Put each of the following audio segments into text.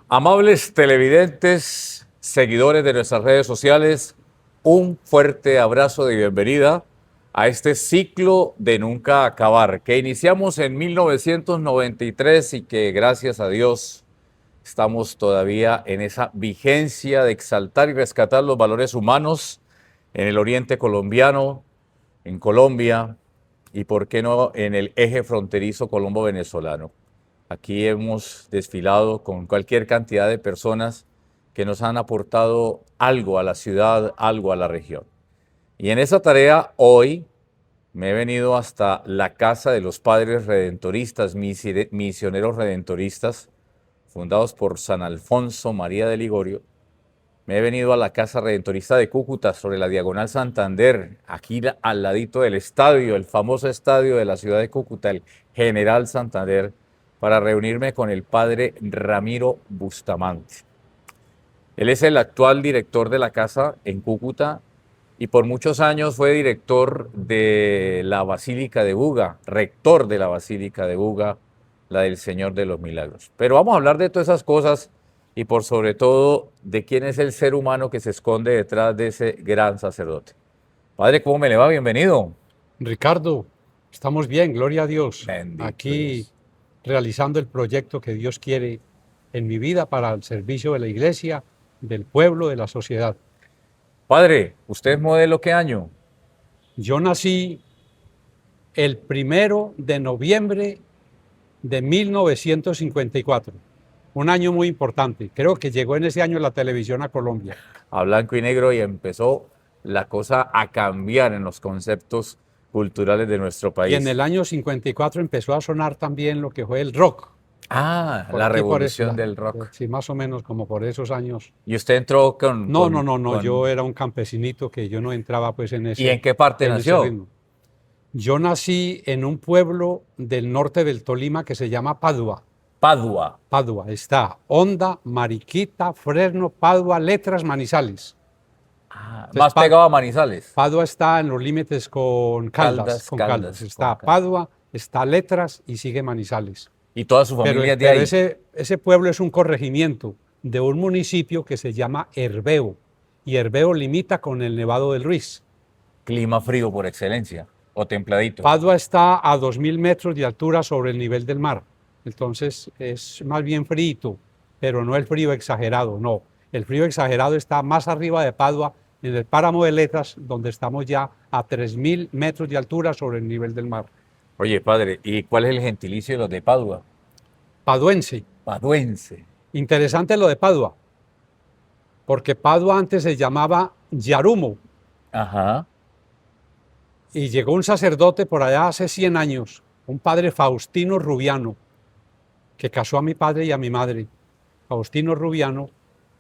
Amables televidentes, seguidores de nuestras redes sociales, un fuerte abrazo de bienvenida a este ciclo de nunca acabar que iniciamos en 1993 y que gracias a Dios estamos todavía en esa vigencia de exaltar y rescatar los valores humanos en el oriente colombiano, en Colombia y por qué no en el eje fronterizo colombo-venezolano. Aquí hemos desfilado con cualquier cantidad de personas que nos han aportado algo a la ciudad, algo a la región. Y en esa tarea hoy me he venido hasta la casa de los Padres Redentoristas, misioneros redentoristas, fundados por San Alfonso María de Ligorio. Me he venido a la Casa Redentorista de Cúcuta, sobre la Diagonal Santander, aquí al ladito del estadio, el famoso estadio de la ciudad de Cúcuta, el General Santander, para reunirme con el padre Ramiro Bustamante. Él es el actual director de la casa en Cúcuta y por muchos años fue director de la Basílica de Buga, rector de la Basílica de Buga, la del Señor de los Milagros. Pero vamos a hablar de todas esas cosas y por sobre todo de quién es el ser humano que se esconde detrás de ese gran sacerdote. Padre, ¿cómo me le va? Bienvenido. Ricardo, estamos bien, gloria a Dios. Bendito Aquí Dios. realizando el proyecto que Dios quiere en mi vida para el servicio de la iglesia, del pueblo, de la sociedad. Padre, ¿usted es modelo qué año? Yo nací el 1 de noviembre de 1954, un año muy importante. Creo que llegó en ese año la televisión a Colombia. A blanco y negro y empezó la cosa a cambiar en los conceptos culturales de nuestro país. Y en el año 54 empezó a sonar también lo que fue el rock. Ah, Por la aquí, revolución del rock. Sí, más o menos como por esos años. ¿Y usted entró con...? No, yo era un campesinito que yo no entraba pues en ese, ¿Y en qué parte ese nació? ritmo. Yo nací en un pueblo del norte del Tolima que se llama Padua. Padua. Padua, está Honda, Mariquita, Fresno, Padua, Letras, Manizales. Ah, Entonces, más pegado a Manizales. Padua está en los límites con Caldas. Caldas, Está con Caldas. Padua, está Letras y sigue Manizales. Y toda su familia es de Pero ahí. ese pueblo es un corregimiento de un municipio que se llama Herveo. Y Herveo limita con el Nevado del Ruiz. Clima frío por excelencia, o templadito. Padua está a 2000 metros de altura sobre el nivel del mar. Entonces es más bien frío, pero no el frío exagerado, no. El frío exagerado está más arriba de Padua, en el páramo de Letras, donde estamos ya a 3000 metros de altura sobre el nivel del mar. Oye, padre, ¿y cuál es el gentilicio de los de Padua? Paduense. Paduense. Interesante lo de Padua, porque Padua antes se llamaba Yarumo, Ajá. y llegó un sacerdote por allá hace 100 años, un padre Faustino Rubiano, que casó a mi padre y a mi madre. Faustino Rubiano,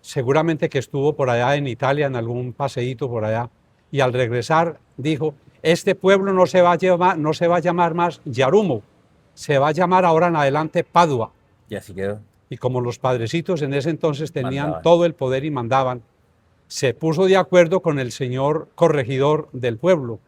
seguramente que estuvo por allá en Italia, en algún paseíto por allá, y al regresar dijo, este pueblo no se va a llamar más Yarumo, se va a llamar ahora en adelante Padua. Y así quedó. Y como los padrecitos en ese entonces tenían Mandaban. todo el poder y mandaban, se puso de acuerdo con el señor corregidor del pueblo.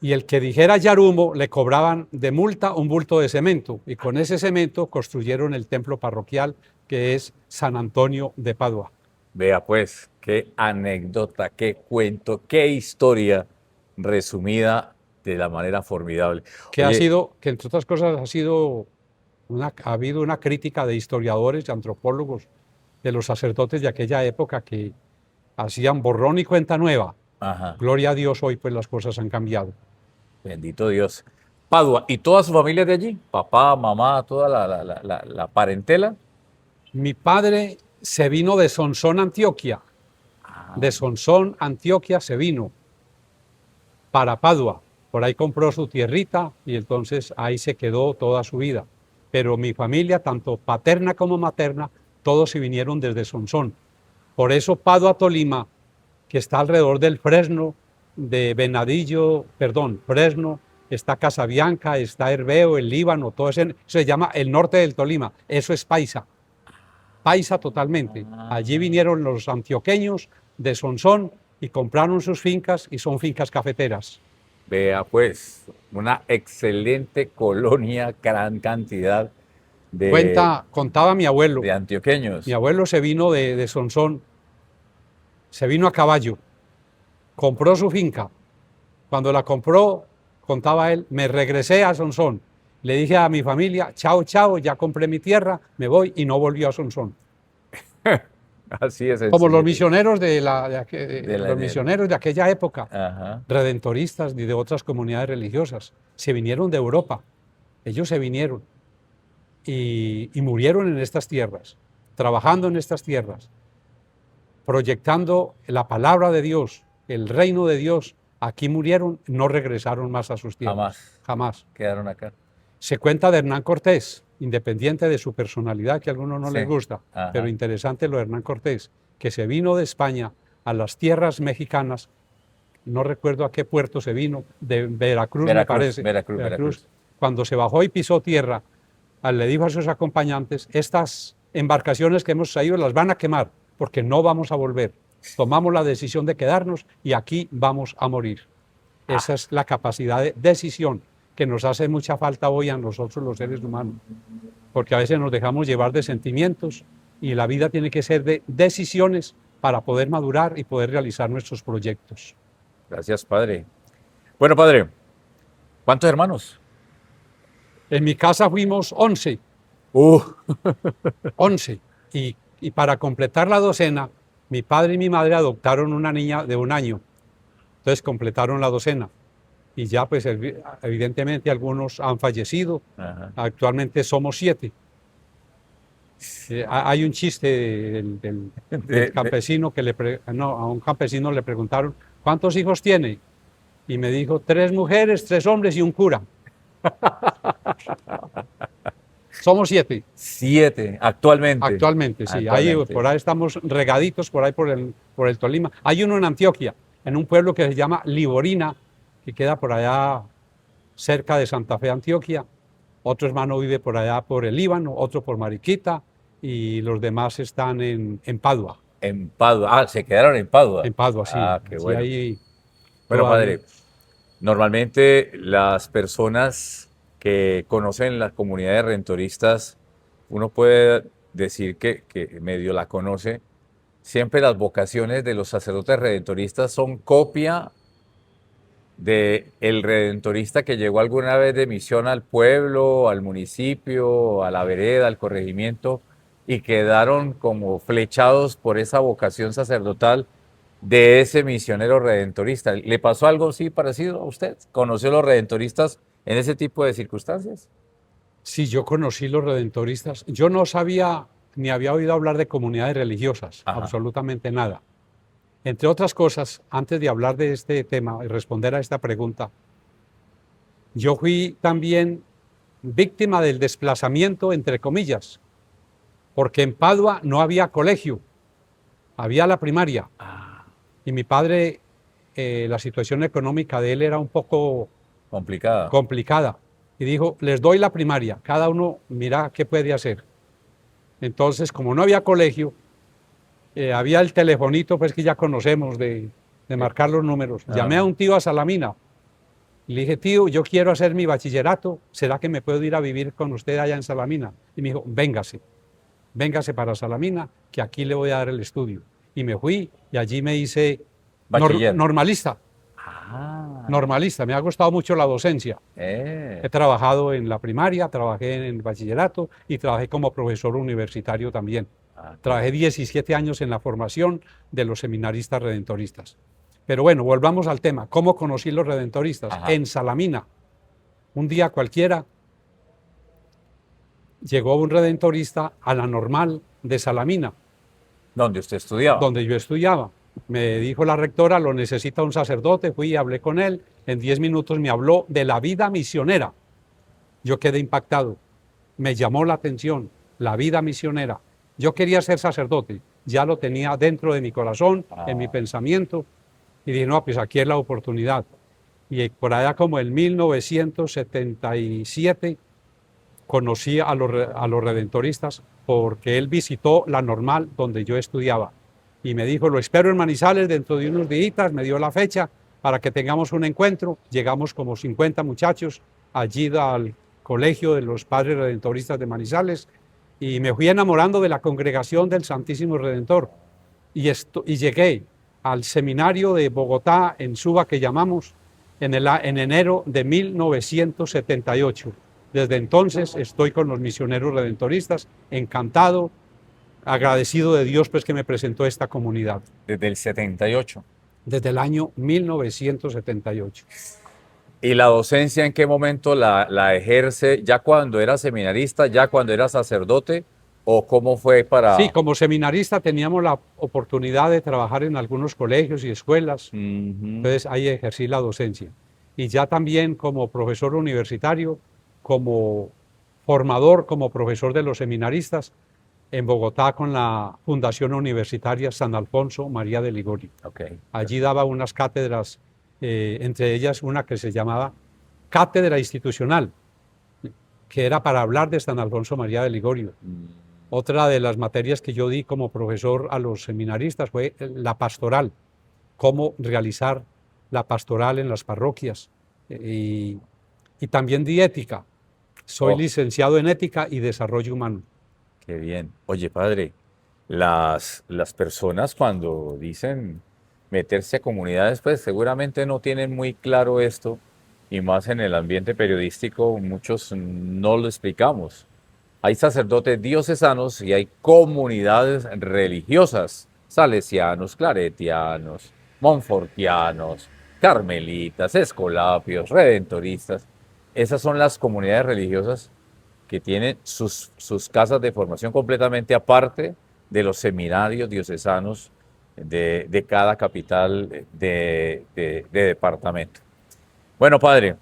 Y el que dijera Yarumo le cobraban de multa un bulto de cemento. Y con ese cemento construyeron el templo parroquial que es San Antonio de Padua. Vea pues, qué anécdota, qué cuento, qué historia resumida de la manera formidable. Que Oye, que entre otras cosas ha habido una crítica de historiadores y antropólogos de los sacerdotes de aquella época que hacían borrón y cuenta nueva. ajá, Gloria a Dios, hoy pues las cosas han cambiado. bendito Dios. Padua, ¿y toda su familia de allí? Papá, mamá, toda la parentela. Mi padre se vino de Sonsón, Antioquia. De Sonsón, Antioquia se vino para Padua. Por ahí compró su tierrita y entonces ahí se quedó toda su vida. Pero mi familia, tanto paterna como materna, todos se vinieron desde Sonsón. Por eso Padua, Tolima, que está alrededor del Fresno, de Venadillo, perdón, Fresno, está Casabianca, está Herveo, el Líbano, todo eso se llama el norte del Tolima. Eso es paisa. Paisa totalmente. Allí vinieron los antioqueños de Sonsón y compraron sus fincas y son fincas cafeteras. Vea pues, una excelente colonia, gran cantidad Contaba mi abuelo. de antioqueños. Mi abuelo se vino de Sonsón, se vino a caballo, compró su finca. Cuando la compró, contaba él, me regresé a Sonsón. Le dije a mi familia, chao, chao, ya compré mi tierra, me voy, y no volvió a Sonsón. Así es. Como los sencillo. misioneros la- los de- misioneros de aquella época, Ajá. redentoristas y de otras comunidades religiosas, se vinieron de Europa. Ellos se vinieron y murieron en estas tierras, trabajando en estas tierras, proyectando la palabra de Dios, el reino de Dios. Aquí murieron, no regresaron más a sus tierras. Jamás. Jamás. Quedaron acá. Se cuenta de Hernán Cortés, independiente de su personalidad, que a algunos no Sí. les gusta, Ajá. pero interesante lo de Hernán Cortés, que se vino de España a las tierras mexicanas, no recuerdo a qué puerto se vino, de Veracruz, me parece. Veracruz. Cuando se bajó y pisó tierra, le dijo a sus acompañantes, estas embarcaciones que hemos traído las van a quemar, porque no vamos a volver. Tomamos la decisión de quedarnos y aquí vamos a morir. Esa es la capacidad de decisión que nos hace mucha falta hoy a nosotros los seres humanos, porque a veces nos dejamos llevar de sentimientos y la vida tiene que ser de decisiones para poder madurar y poder realizar nuestros proyectos. Gracias, padre. Bueno, padre, ¿cuántos hermanos? En mi casa fuimos 11, 11, y para completar la docena, mi padre y mi madre adoptaron una niña de 1 año, entonces completaron la docena. Y ya pues evidentemente algunos han fallecido. Ajá. Actualmente somos 7. Hay un chiste del campesino que a un campesino le preguntaron, ¿cuántos hijos tiene? Y me dijo, 3 mujeres, 3 hombres y un cura. Somos 7. 7, actualmente. Actualmente, sí. Actualmente. Por ahí estamos regaditos, por ahí por el Tolima. Hay uno en Antioquia, en un pueblo que se llama Liborina, que queda por allá cerca de Santa Fe, Antioquia. Otro hermano vive por allá por el Líbano, otro por Mariquita, y los demás están en Padua. En Padua. Ah, se quedaron en Padua. En Padua, sí. Ah, qué Sí, bueno. ahí Bueno, todavía. padre, normalmente las personas que conocen las comunidades redentoristas, uno puede decir que medio la conoce, siempre las vocaciones de los sacerdotes redentoristas son copia de el redentorista que llegó alguna vez de misión al pueblo, al municipio, a la vereda, al corregimiento, y quedaron como flechados por esa vocación sacerdotal de ese misionero redentorista. ¿Le pasó algo así parecido a usted? ¿Conoció a los redentoristas en ese tipo de circunstancias? Sí, yo conocí los redentoristas. Yo no sabía ni había oído hablar de comunidades religiosas, Ajá. absolutamente nada. Entre otras cosas, antes de hablar de este tema y responder a esta pregunta, yo fui también víctima del desplazamiento, entre comillas, porque en Padua no había colegio, había la primaria. Y mi padre, la situación económica de él era un poco Complicada. complicada. Y dijo, les doy la primaria, cada uno mira qué puede hacer. Entonces, como no había colegio, había el telefonito pues que ya conocemos de marcar los números. Llamé a un tío a Salamina. Y le dije, tío, yo quiero hacer mi bachillerato, ¿será que me puedo ir a vivir con usted allá en Salamina? Y me dijo, véngase para Salamina, que aquí le voy a dar el estudio. Y me fui y allí me hice Bachiller. normalista. Ah, Normalista, me ha gustado mucho la docencia. He trabajado en la primaria, trabajé en el bachillerato y trabajé como profesor universitario también. Trabajé 17 años en la formación de los seminaristas redentoristas. Pero bueno, volvamos al tema. ¿Cómo conocí los redentoristas? Ajá. En Salamina. Un día cualquiera llegó un redentorista a la Normal de Salamina, ¿Dónde usted estudiaba? donde yo estudiaba. Me dijo la rectora, lo necesita un sacerdote, fui y hablé con él. En 10 minutos me habló de la vida misionera. Yo quedé impactado. Me llamó la atención, la vida misionera. Yo quería ser sacerdote, ya lo tenía dentro de mi corazón, en mi pensamiento, y dije, no, pues aquí es la oportunidad. Y por allá como en 1977 conocí a los redentoristas porque él visitó la Normal donde yo estudiaba. Y me dijo, lo espero en Manizales dentro de unos días, me dio la fecha para que tengamos un encuentro. Llegamos como 50 muchachos allí al colegio de los Padres Redentoristas de Manizales y me fui enamorando de la congregación del Santísimo Redentor. Y llegué al seminario de Bogotá, en Suba, que llamamos, en enero de 1978. Desde entonces estoy con los misioneros redentoristas, encantado, agradecido de Dios pues que me presentó esta comunidad. Desde el 78. Desde el año 1978. ¿Y la docencia en qué momento la ejerce? ¿Ya cuando era seminarista, ya cuando era sacerdote? ¿O cómo fue para...? Sí, como seminarista teníamos la oportunidad de trabajar en algunos colegios y escuelas, entonces ahí ejercí la docencia. Y ya también como profesor universitario, como formador, como profesor de los seminaristas, en Bogotá con la Fundación Universitaria San Alfonso María de Ligorio. Okay. Allí daba unas cátedras, entre ellas una que se llamaba Cátedra Institucional, que era para hablar de San Alfonso María de Ligorio. Otra de las materias que yo di como profesor a los seminaristas fue la pastoral, cómo realizar la pastoral en las parroquias. Y también di ética. Soy licenciado en ética y desarrollo humano. Qué bien. Oye, padre, las personas cuando dicen meterse a comunidades, pues seguramente no tienen muy claro esto, y más en el ambiente periodístico, muchos no lo explicamos. Hay sacerdotes diocesanos y hay comunidades religiosas, salesianos, claretianos, monfortianos, carmelitas, escolapios, redentoristas. Esas son las comunidades religiosas que tienen sus casas de formación completamente aparte de los seminarios diocesanos de cada capital de departamento. Bueno, padre,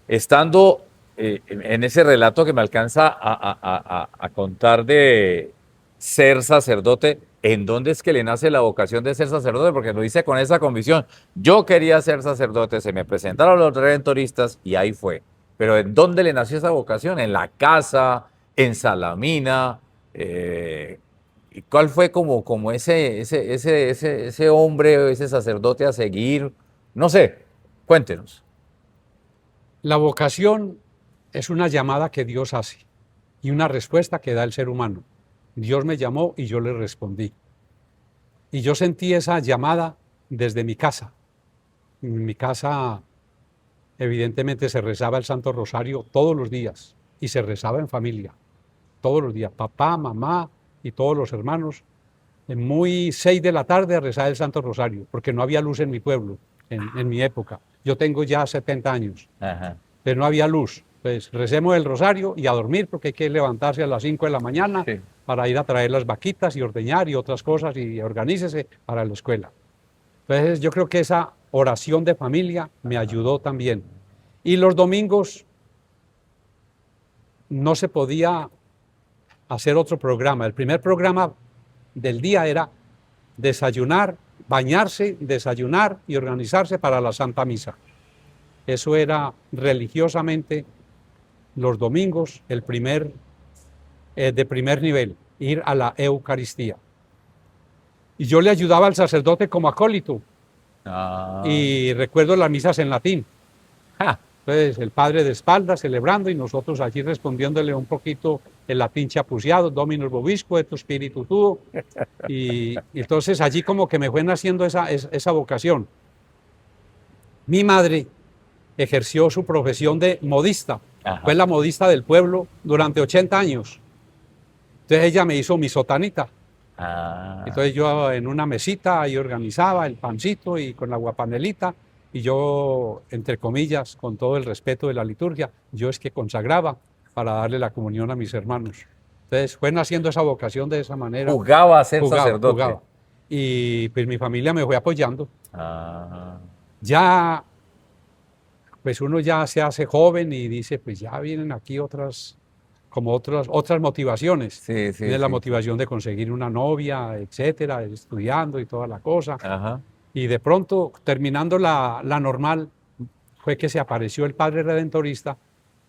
estando en ese relato que me alcanza a contar de ser sacerdote, ¿en dónde es que le nace la vocación de ser sacerdote? Porque lo hice con esa convicción. Yo quería ser sacerdote, se me presentaron los redentoristas y ahí fue. Pero ¿en dónde le nació esa vocación? ¿En la casa? ¿En Salamina? ¿Y cuál fue como ese hombre, ese sacerdote a seguir? No sé, cuéntenos. La vocación es una llamada que Dios hace y una respuesta que da el ser humano. Dios me llamó y yo le respondí. Y yo sentí esa llamada desde mi casa. En mi casa, evidentemente, se rezaba el Santo Rosario todos los días y se rezaba en familia, todos los días. Papá, mamá y todos los hermanos. En muy 6 de la tarde a rezar el Santo Rosario, porque no había luz en mi pueblo, en mi época. Yo tengo ya 70 años. Ajá. Pero no había luz. Pues recemos el rosario y a dormir porque hay que levantarse a las 5 de la mañana para ir a traer las vaquitas y ordeñar y otras cosas y organícese para la escuela. Entonces yo creo que esa oración de familia me ayudó también. Y los domingos no se podía hacer otro programa. El primer programa del día era desayunar, bañarse, desayunar y organizarse para la Santa Misa. Eso era religiosamente los domingos de primer nivel, ir a la Eucaristía. Y yo le ayudaba al sacerdote como acólito. Y recuerdo las misas en latín. Entonces el padre de espaldas celebrando y nosotros allí respondiéndole un poquito el latín chapuceado, Dominus vobisco et spiritu tuo. Y entonces allí como que me fue naciendo esa vocación. Mi madre ejerció su profesión de modista. Ajá. Fue la modista del pueblo durante 80 años. Entonces ella me hizo mi sotanita. Entonces yo en una mesita ahí organizaba el pancito y con la guapanelita y yo, entre comillas, con todo el respeto de la liturgia, yo es que consagraba para darle la comunión a mis hermanos. Entonces fue naciendo esa vocación de esa manera. Jugaba a ser sacerdote. Jugaba. Y pues mi familia me fue apoyando. Ya pues uno ya se hace joven y dice, pues ya vienen aquí otras motivaciones. Tiene la motivación de conseguir una novia, etcétera, estudiando y toda la cosa. Ajá. Y de pronto, terminando la normal, fue que se apareció el Padre Redentorista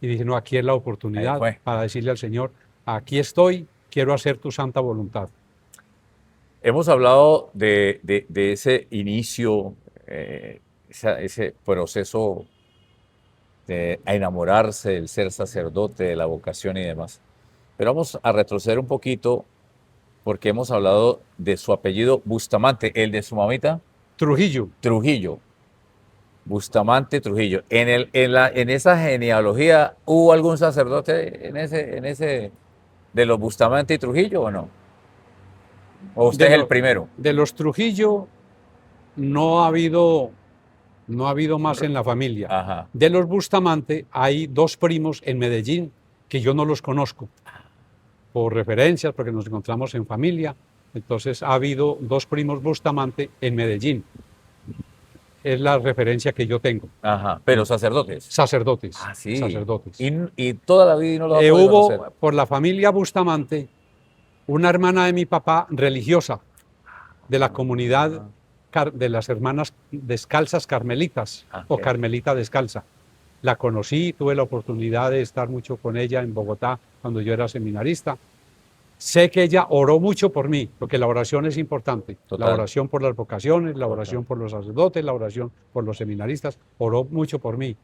y dije, no, aquí es la oportunidad para decirle al Señor, aquí estoy, quiero hacer tu santa voluntad. Hemos hablado de ese inicio, ese proceso a enamorarse del ser sacerdote, de la vocación y demás. Pero vamos a retroceder un poquito porque hemos hablado de su apellido Bustamante, el de su mamita Trujillo. Trujillo. Bustamante Trujillo. En esa genealogía, ¿hubo algún sacerdote de los Bustamante y Trujillo o no? ¿O usted es el primero? De los Trujillo no ha habido más en la familia. Ajá. De los Bustamante hay dos primos en Medellín que yo no los conozco por referencias, porque nos encontramos en familia. Entonces ha habido dos primos Bustamante en Medellín. Es la referencia que yo tengo. Ajá. Pero sacerdotes. Sacerdotes. Ah, sí. Sacerdotes. Y toda la vida no lo ha podido Hubo conocer. por la familia Bustamante una hermana de mi papá religiosa de la comunidad de las hermanas descalzas carmelitas o carmelita descalza. La conocí, tuve la oportunidad de estar mucho con ella en Bogotá cuando yo era seminarista. Sé que ella oró mucho por mí, porque la oración es importante. Total. La oración por las vocaciones, la oración por los sacerdotes, la oración por los seminaristas, oró mucho por mí.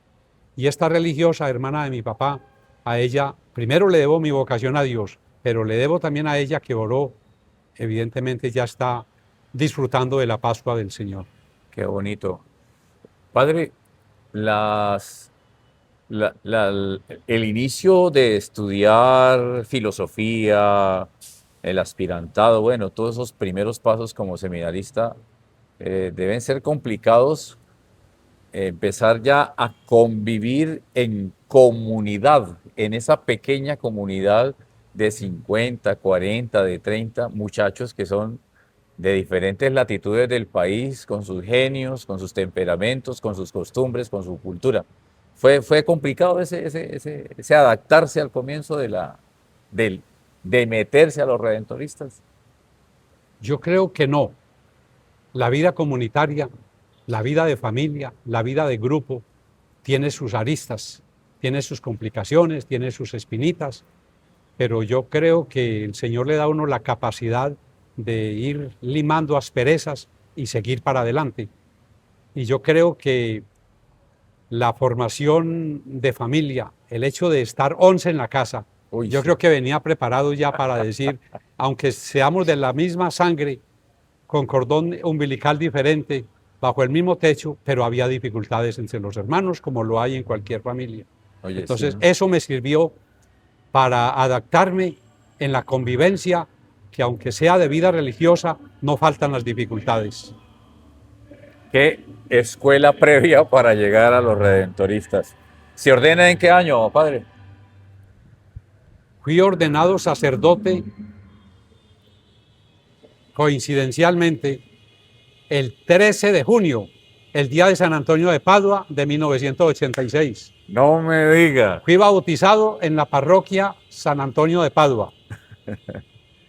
Y esta religiosa, hermana de mi papá, a ella, primero le debo mi vocación a Dios, pero le debo también a ella que oró, evidentemente ya está disfrutando de la Pascua del Señor. Qué bonito. Padre, el inicio de estudiar filosofía, el aspirantado, bueno, todos esos primeros pasos como seminarista deben ser complicados. Empezar ya a convivir en comunidad, en esa pequeña comunidad de 50, 40, de 30 muchachos que son de diferentes latitudes del país, con sus genios, con sus temperamentos, con sus costumbres, con su cultura. Fue complicado ese adaptarse al comienzo de meterse a los redentoristas. Yo creo que no. La vida comunitaria, la vida de familia, la vida de grupo, tiene sus aristas, tiene sus complicaciones, tiene sus espinitas, pero yo creo que el Señor le da a uno la capacidad de ir limando asperezas y seguir para adelante. Y yo creo que la formación de familia, el hecho de estar 11 en la casa, yo creo que venía preparado ya para decir, aunque seamos de la misma sangre, con cordón umbilical diferente, bajo el mismo techo, pero había dificultades entre los hermanos, como lo hay en cualquier familia. Entonces, eso me sirvió para adaptarme en la convivencia, que aunque sea de vida religiosa, no faltan las dificultades. ¿Qué escuela previa para llegar a los redentoristas? ¿Se ordena en qué año, padre? Fui ordenado sacerdote, coincidencialmente, el 13 de junio, el día de San Antonio de Padua de 1986. No me diga. Fui bautizado en la parroquia San Antonio de Padua.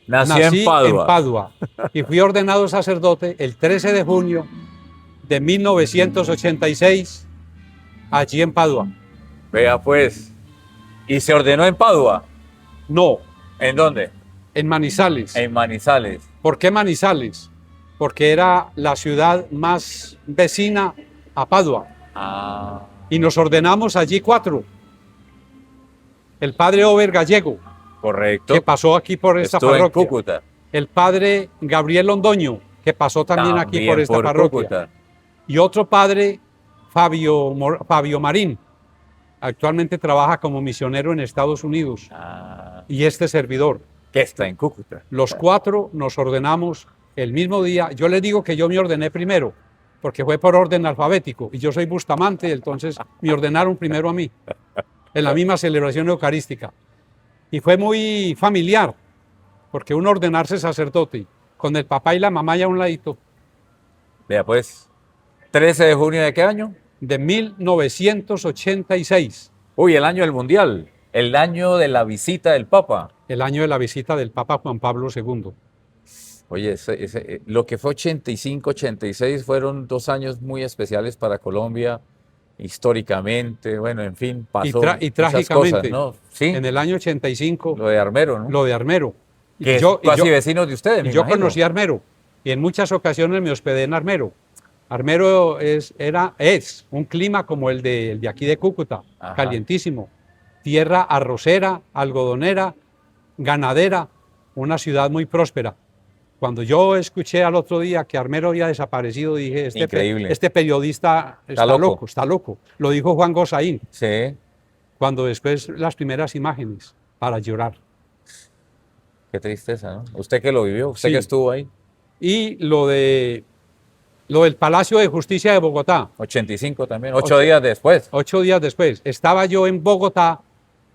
Nací en Padua. Y fui ordenado sacerdote el 13 de junio de 1986 allí en Padua. Vea pues. ¿Y se ordenó en Padua? No. ¿En dónde? En Manizales. En Manizales. ¿Por qué Manizales? Porque era la ciudad más vecina a Padua. Y nos ordenamos allí 4. El padre Ober Gallego. Correcto. Que pasó aquí por esta parroquia. En Cúcuta. El padre Gabriel Londoño, que pasó también aquí por esta parroquia. Cúcuta. Y otro padre, Fabio Marín. Actualmente trabaja como misionero en Estados Unidos. Y este servidor. Que está en Cúcuta. Los 4 nos ordenamos el mismo día. Yo les digo que yo me ordené primero, porque fue por orden alfabético. Y yo soy Bustamante, entonces me ordenaron primero a mí, en la misma celebración eucarística. Y fue muy familiar, porque uno ordenarse sacerdote, con el papá y la mamá ya a un ladito. Vea pues, ¿13 de junio de qué año? De 1986. Uy, el año del Mundial, el año de la visita del Papa. El año de la visita del Papa Juan Pablo II. Oye, lo que fue 85, 86 fueron 2 años muy especiales para Colombia, históricamente, bueno, en fin, pasó y trágicamente, cosas, ¿no? ¿Sí? En el año 85. Lo de Armero, ¿no? Lo de Armero. Que es casi vecinos de ustedes, yo conocí a Armero, y en muchas ocasiones me hospedé en Armero. Armero es un clima como el de aquí de Cúcuta, Ajá. calientísimo. Tierra arrocera, algodonera, ganadera, una ciudad muy próspera. Cuando yo escuché al otro día que Armero había desaparecido, dije, Increíble. este periodista está loco. loco, está loco. Lo dijo Juan Gosaín, Sí, cuando después las primeras imágenes, para llorar. qué tristeza, ¿no? Usted que lo vivió, usted Sí. que estuvo ahí. Y lo del Palacio de Justicia de Bogotá, 85 también, 8 días después. 8 días después, estaba yo en Bogotá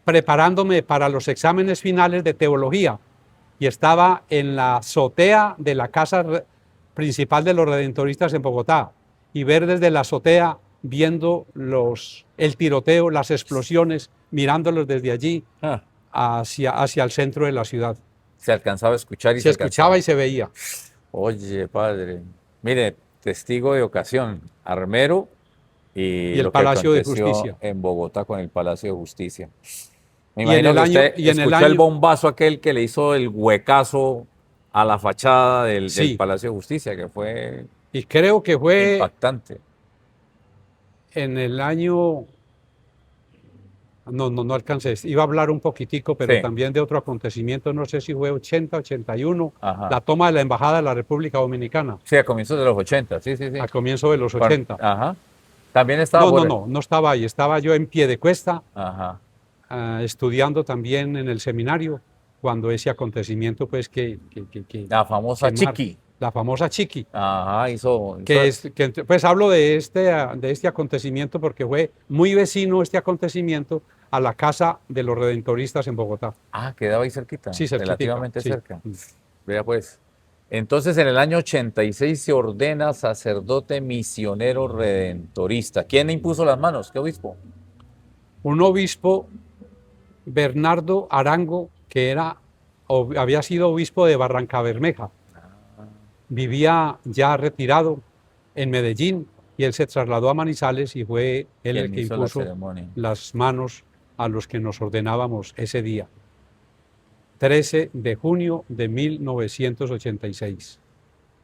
preparándome para los exámenes finales de teología y estaba en la azotea de la casa principal de los redentoristas en Bogotá y ver desde la azotea viendo el tiroteo, las explosiones, mirándolos desde allí Ah, hacia el centro de la ciudad. se alcanzaba a escuchar y Se escuchaba y alcanzaba. se veía. Oye, padre, mire, testigo de ocasión, Armero y Y el lo que Palacio de aconteció Justicia. en Bogotá con el Palacio de Justicia. Me Y en imagino el que año- usted y en el escuchó el año- bombazo aquel que le hizo el huecazo a la fachada del Sí. Palacio de Justicia, que fue Y creo que fue impactante. en el año... No alcancé. Iba a hablar un poquitico, pero Sí. también de otro acontecimiento, no sé si fue 80, 81, Ajá. la toma de la Embajada de la República Dominicana, Sí, a comienzos de los 80, sí, sí, sí. a comienzo de los 80. Ajá. También estaba No estaba ahí, estaba yo en Piedecuesta, Ajá. estudiando también en el seminario, cuando ese acontecimiento, pues, La famosa que mar- Chiqui. la famosa Chiqui, Ajá, hizo pues hablo de este acontecimiento porque fue muy vecino este acontecimiento a la casa de los redentoristas en Bogotá. Ah, quedaba ahí cerquita, Sí, cerquitica, relativamente sí. cerca. Vea pues. Entonces, en el año 86 se ordena sacerdote misionero redentorista. ¿Quién impuso las manos? ¿Qué obispo? Un obispo, Bernardo Arango, que había sido obispo de Barrancabermeja, vivía ya retirado en Medellín y él se trasladó a Manizales y fue él el Quien que hizo la impuso ceremonia. las manos a los que nos ordenábamos ese día, 13 de junio de 1986.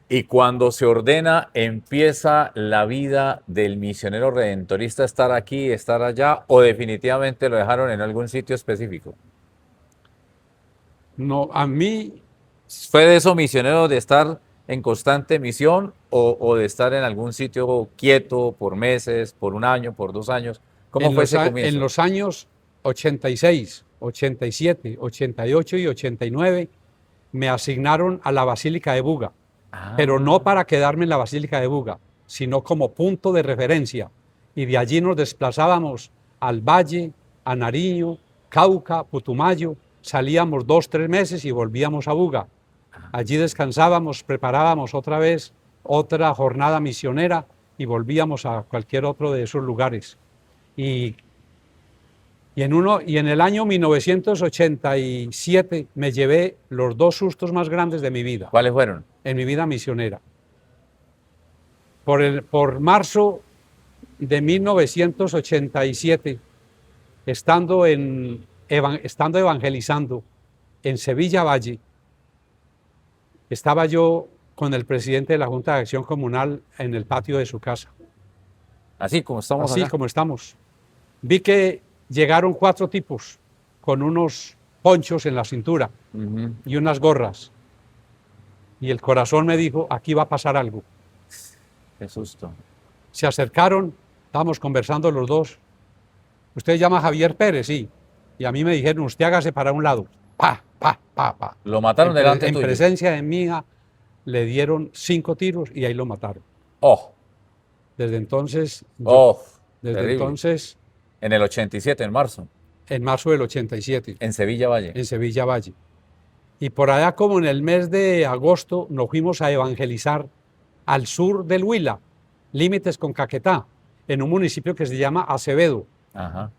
Y cuando se ordena, empieza la vida del misionero redentorista, estar aquí, estar allá, o definitivamente lo dejaron en algún sitio específico. No, a mí, ¿Fue de esos misioneros de estar en constante misión o de estar en algún sitio quieto por meses, por un año, por 2 años? ¿Cómo fue ese comienzo? en los años 86, 87, 88 y 89 me asignaron a la Basílica de Buga, pero no para quedarme en la Basílica de Buga, sino como punto de referencia. Y de allí nos desplazábamos al Valle, a Nariño, Cauca, Putumayo, salíamos 2-3 meses y volvíamos a Buga. Allí descansábamos, preparábamos otra vez otra jornada misionera y volvíamos a cualquier otro de esos lugares. Y en el año 1987 me llevé los 2 sustos más grandes de mi vida, ¿Cuáles fueron? en mi vida misionera. Por marzo de 1987, estando evangelizando en Sevilla Valle, estaba yo con el presidente de la Junta de Acción Comunal en el patio de su casa. Así como estamos Así acá. como estamos. Vi que llegaron 4 tipos con unos ponchos en la cintura Ujú. y unas gorras. Y el corazón me dijo, aquí va a pasar algo. Qué susto. Se acercaron, estábamos conversando los dos. ¿Usted llama Javier Pérez? Sí. Y a mí me dijeron, usted hágase para un lado. Pa, pa, pa, pa. Lo mataron delante En tuyo. presencia de mí le dieron 5 tiros y ahí lo mataron. Oh, Desde entonces, terrible. En el 87, en marzo, en marzo del 87, en Sevilla Valle. en Sevilla Valle. Y por allá como en el mes de agosto nos fuimos a evangelizar al sur del Huila, límites con Caquetá, en un municipio que se llama Acevedo. Ajá.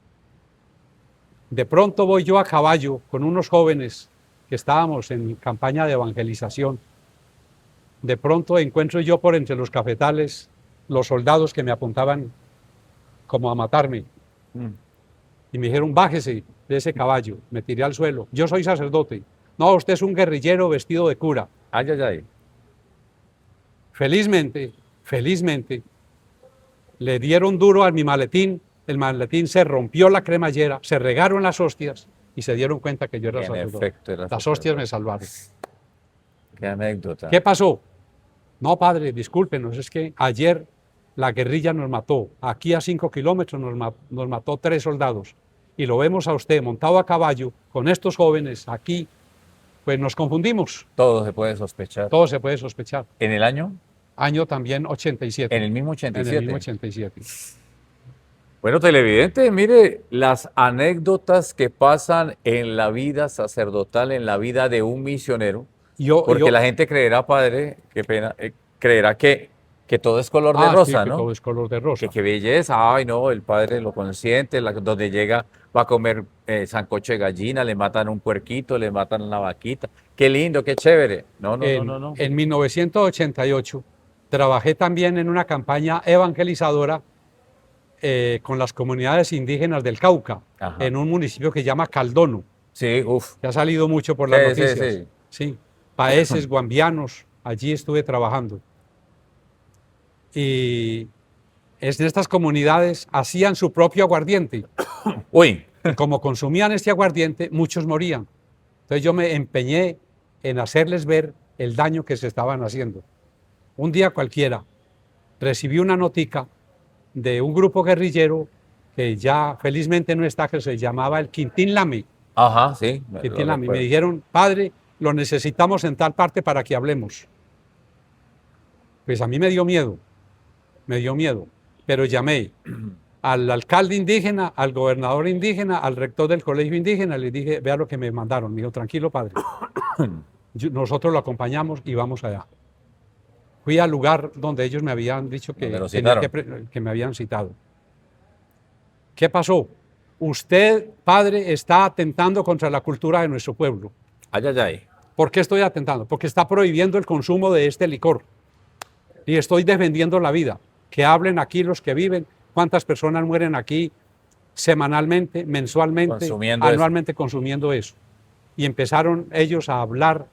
De pronto voy yo a caballo con unos jóvenes que estábamos en campaña de evangelización. De pronto encuentro yo por entre los cafetales los soldados que me apuntaban como a matarme. Y me dijeron, bájese de ese caballo. Me tiré al suelo. Yo soy sacerdote. No, usted es un guerrillero vestido de cura. Ay, ay, ay. Felizmente felizmente, le dieron duro a mi maletín, el maletín se rompió la cremallera, se regaron las hostias y se dieron cuenta que yo era En sacerdote. efecto, era Las sacerdote. hostias me salvaron. Qué anécdota. ¿Qué pasó? No, padre, discúlpenos, es que ayer la guerrilla nos mató. Aquí a 5 kilómetros nos mató 3 soldados. Y lo vemos a usted montado a caballo con estos jóvenes aquí, pues nos confundimos. Todo se puede sospechar. Todo se puede sospechar. ¿En el año? Año también 87. En el mismo En 87. el mismo 87. Bueno, televidente, mire las anécdotas que pasan en la vida sacerdotal, en la vida de un misionero, porque la gente creerá, padre, qué pena, creerá que todo es color de rosa, sí, que ¿no? todo es color de rosa. Que qué belleza, ay no, el padre lo consiente, donde llega va a comer sancocho de gallina, le matan un puerquito, le matan una vaquita, qué lindo, qué chévere. No, no, no. En 1988 trabajé también en una campaña evangelizadora con las comunidades indígenas del Cauca, Ajá. en un municipio que se llama Caldono, Sí, uff. que ha salido mucho por las Sí, noticias. sí. Sí, paeses, guambianos, allí estuve trabajando. Y en estas comunidades hacían su propio aguardiente. Uy, Y como consumían este aguardiente, muchos morían. Entonces yo me empeñé en hacerles ver el daño que se estaban haciendo. Un día cualquiera recibí una notica de un grupo guerrillero que ya felizmente no está, que se llamaba el Quintín Lame. ajá, sí. Quintín Lame. Me dijeron, padre, lo necesitamos en tal parte para que hablemos. Pues a mí me dio miedo, pero llamé al alcalde indígena, al gobernador indígena, al rector del colegio indígena, le dije, vea lo que me mandaron. Me dijo, tranquilo, padre, nosotros lo acompañamos y vamos allá. Fui al lugar donde ellos me habían dicho que, que me habían citado. ¿Qué pasó? Usted, padre, está atentando contra la cultura de nuestro pueblo. Ay, ay, ay. ¿Por qué estoy atentando? Porque está prohibiendo el consumo de este licor. Y estoy defendiendo la vida. Que hablen aquí los que viven, cuántas personas mueren aquí semanalmente, mensualmente, anualmente consumiendo eso. Y empezaron ellos a hablar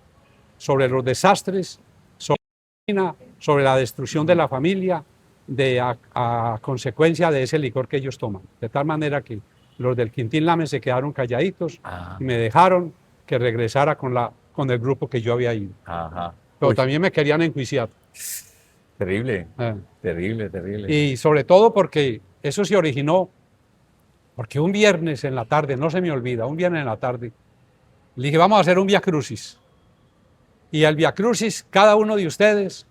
sobre los desastres, sobre la destrucción de la familia, a consecuencia de ese licor que ellos toman. De tal manera que los del Quintín Lame se quedaron calladitos y me dejaron que regresara con el grupo que yo había ido. Ajá. Pero también me querían enjuiciar. Terrible, terrible, terrible. Y sobre todo porque eso se originó, porque un viernes en la tarde, no se me olvida, un viernes en la tarde, le dije, vamos a hacer un Via Crucis. Y al Via Crucis, cada uno de ustedes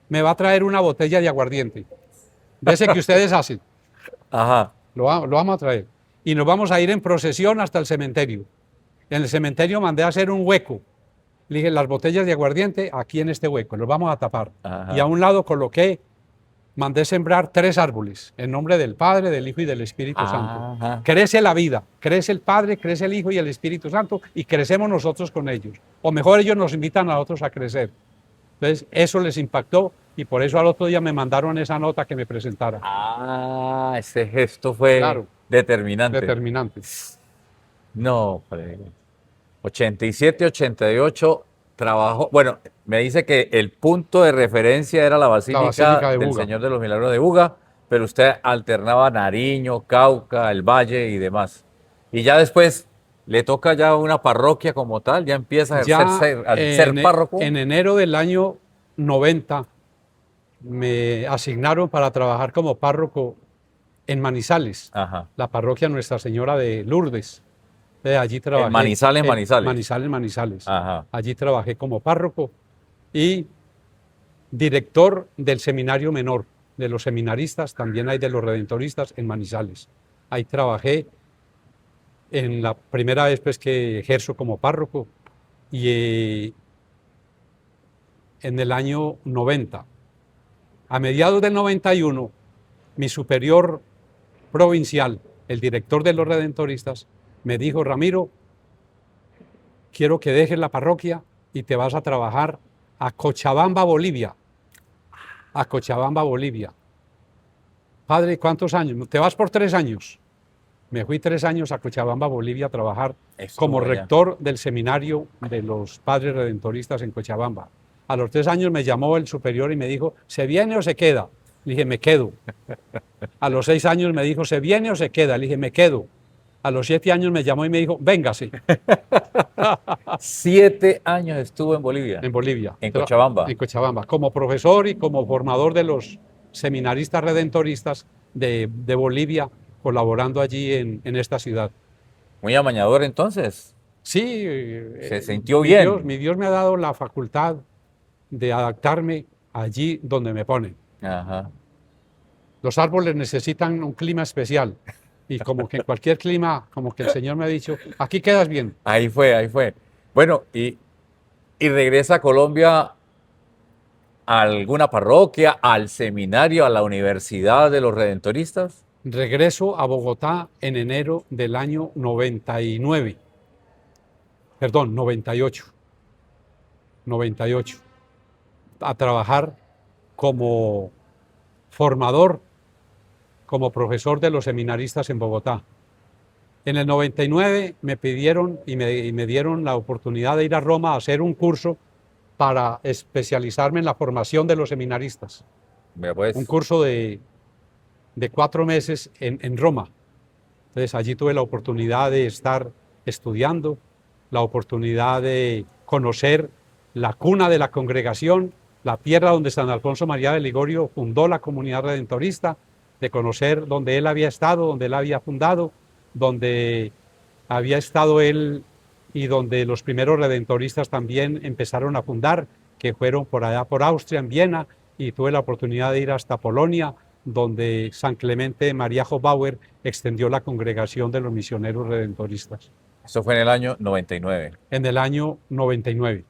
me va a traer una botella de aguardiente, de ese que ustedes hacen. Ajá. Lo vamos a traer. Y nos vamos a ir en procesión hasta el cementerio. En el cementerio mandé a hacer un hueco. Le dije, las botellas de aguardiente aquí en este hueco, los vamos a tapar. Ajá. Y a un lado mandé sembrar 3 árboles, en nombre del Padre, del Hijo y del Espíritu Santo. Crece la vida, crece el Padre, crece el Hijo y el Espíritu Santo, y crecemos nosotros con ellos. O mejor, ellos nos invitan a nosotros a crecer. Entonces, eso les impactó, y por eso al otro día me mandaron esa nota que me presentara. Ah, ese gesto fue determinante. Determinante. No, 87, 88, trabajó. Bueno, me dice que el punto de referencia era la Basílica del Señor de los Milagros de Buga, pero usted alternaba Nariño, Cauca, el Valle y demás. Y ya después le toca ya una parroquia como tal, ya empieza a ser párroco. En enero del año 90 me asignaron para trabajar como párroco en Manizales, la parroquia Nuestra Señora de Lourdes. Allí trabajé. En Manizales. Manizales. Allí trabajé como párroco y director del seminario menor, de los seminaristas, también hay de los redentoristas en Manizales. Ahí trabajé en la primera vez pues, que ejerzo como párroco y en el año 90. A mediados del 91, mi superior provincial, el director de los redentoristas, me dijo, Ramiro, quiero que dejes la parroquia y te vas a trabajar a Cochabamba, Bolivia. A Cochabamba, Bolivia. Padre, ¿cuántos años? Te vas por 3 años. Me fui 3 años a Cochabamba, Bolivia, a trabajar como rector del seminario de los padres redentoristas en Cochabamba. A los 3 años me llamó el superior y me dijo, ¿se viene o se queda? Le dije, me quedo. A los 6 años me dijo, ¿se viene o se queda? Le dije, me quedo. A los 7 años me llamó y me dijo, véngase, 7 años estuvo en Bolivia, en Bolivia. en Cochabamba. En Cochabamba, como profesor y como formador de los seminaristas redentoristas de Bolivia, colaborando allí en esta ciudad. Muy amañador entonces. Sí, Se sintió bien. Mi Dios me ha dado la facultad de adaptarme allí donde me ponen. Ajá. Los árboles necesitan un clima especial y como que en cualquier clima, como que el Señor me ha dicho, aquí quedas bien. Ahí fue, ahí fue. Bueno, y regresa a Colombia a alguna parroquia, al seminario, a la Universidad de los Redentoristas. Regreso a Bogotá en enero del año 99, perdón, 98, 98, a trabajar como formador, como profesor de los seminaristas en Bogotá. En el 99 me pidieron y me dieron la oportunidad de ir a Roma a hacer un curso para especializarme en la formación de los seminaristas. Mira, pues, Un curso de 4 meses en Roma. Entonces allí tuve la oportunidad de estar estudiando, la oportunidad de conocer la cuna de la congregación, la tierra donde San Alfonso María de Ligorio fundó la comunidad redentorista, de conocer donde él había estado, donde él había fundado, donde había estado él y donde los primeros redentoristas también empezaron a fundar, que fueron por allá por Austria, en Viena, y tuve la oportunidad de ir hasta Polonia, donde San Clemente María Hofbauer extendió la congregación de los misioneros redentoristas. eso fue en el año 99. En el año 99.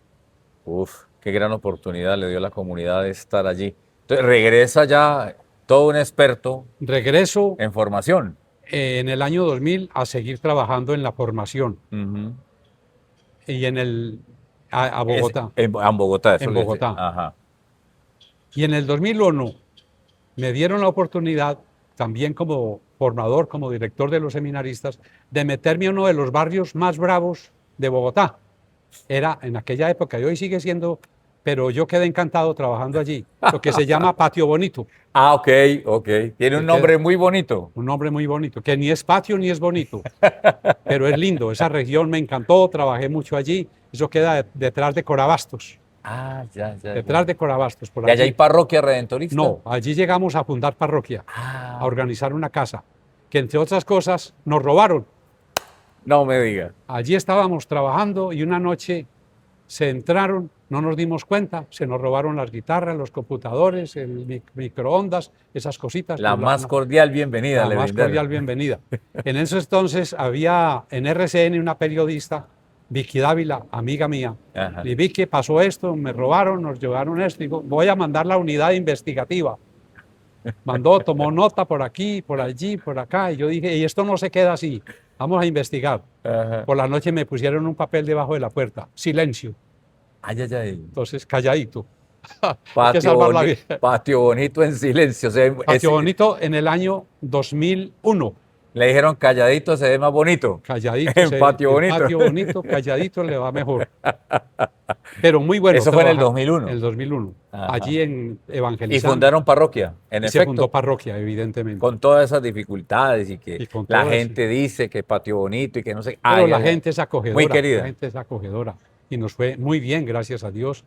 Uf, qué gran oportunidad le dio a la comunidad de estar allí. Entonces regresa ya todo un experto Regreso en formación. en el año 2000 a seguir trabajando en la formación Ujú. y a Bogotá. En Bogotá. Eso En le decía. Bogotá. Ajá. Y en el 2001 me dieron la oportunidad, también como formador, como director de los seminaristas, de meterme a uno de los barrios más bravos de Bogotá. Era en aquella época, y hoy sigue siendo, pero yo quedé encantado trabajando allí, lo que se llama Patio Bonito, Ah, ok, ok. Tiene un nombre muy bonito. un nombre muy bonito, que ni es patio ni es bonito, pero es lindo. Esa región me encantó, trabajé mucho allí. Eso queda detrás de Corabastos, Ah, ya, ya. detrás de Corabastos. Por ¿Y allá allí. hay parroquia redentorista? No, allí llegamos a fundar parroquia, Ah, a organizar una casa, que entre otras cosas nos robaron. no me diga. Allí estábamos trabajando y una noche se entraron, no nos dimos cuenta, se nos robaron las guitarras, los computadores, el microondas, esas cositas. La Pues más cordial bienvenida la le más brindaron. cordial bienvenida. En ese entonces había en RCN una periodista, Vicky Dávila, amiga mía. Ajá. Y Vicky, pasó esto, me robaron, nos llevaron esto. Digo, voy a mandar la unidad investigativa. Mandó, tomó nota por aquí, por allí, por acá. Y yo dije, y esto no se queda así, vamos a investigar. Ajá. Por la noche me pusieron un papel debajo de la puerta, silencio. Ay, ay, ay. Entonces, calladito. Hay que Patio, salvar la vida. patio bonito en silencio. O sea, Patio Bonito en el año 2001. le dijeron calladito se ve más bonito. Calladito. En Patio Bonito. Patio Bonito, calladito le va mejor. Pero muy bueno. Eso fue en el trabajar. 2001. En el 2001. Ajá. Allí en Y Evangelizando. fundaron parroquia, en Y se fundó efecto, parroquia, evidentemente. con todas esas dificultades y que Y con la todo gente dice que Patio Bonito y que no sé. Pero Ay, la ay, ay. gente es acogedora. Muy querida. La gente es acogedora. Y nos fue muy bien, gracias a Dios.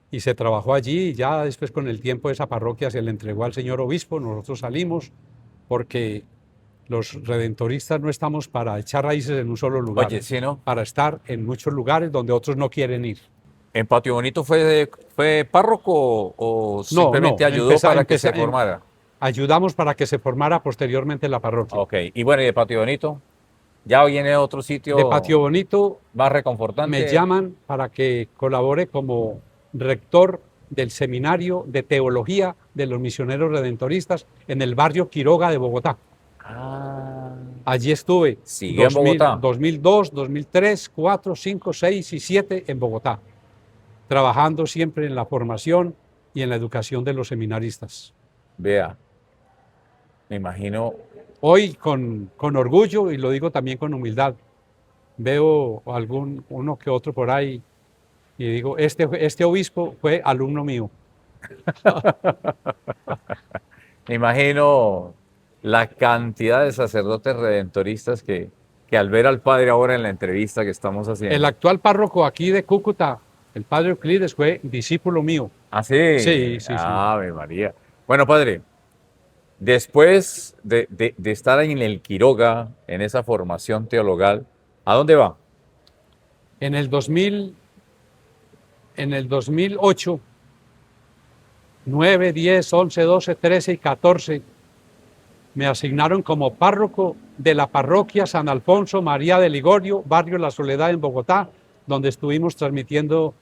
Y se trabajó allí y ya después con el tiempo esa parroquia se le entregó al señor obispo. Nosotros salimos porque los redentoristas no estamos para echar raíces en un solo lugar. Oye, sí, ¿no? Para estar en muchos lugares donde otros no quieren ir. ¿En Patio Bonito fue párroco o simplemente ayudó para que se formara? Ayudamos para que se formara posteriormente la parroquia. Ok, y bueno, ¿y de Patio Bonito? ¿Ya viene otro sitio De Patio Bonito más reconfortante? me llaman para que colabore como rector del Seminario de Teología de los Misioneros Redentoristas en el barrio Quiroga de Bogotá. Ah, Allí estuve ¿sigue en Bogotá? 2002, 2003, 4, 5, 6 y 7 en Bogotá, trabajando siempre en la formación y en la educación de los seminaristas. vea, me imagino, Hoy con orgullo, y lo digo también con humildad, veo uno que otro por ahí Y digo, este obispo fue alumno mío. Me imagino la cantidad de sacerdotes redentoristas que al ver al padre ahora en la entrevista que estamos El haciendo. actual párroco aquí de Cúcuta, el padre Euclides, fue discípulo mío. Ah, sí. Sí, sí, sí. Ave María. Bueno, padre, después de estar en el Quiroga, en esa formación teologal, ¿a dónde va? En el 2000, en el 2008, 9, 10, 11, 12, 13 y 14, me asignaron como párroco de la parroquia San Alfonso María de Ligorio, barrio La Soledad en Bogotá, donde estuvimos transmitiendo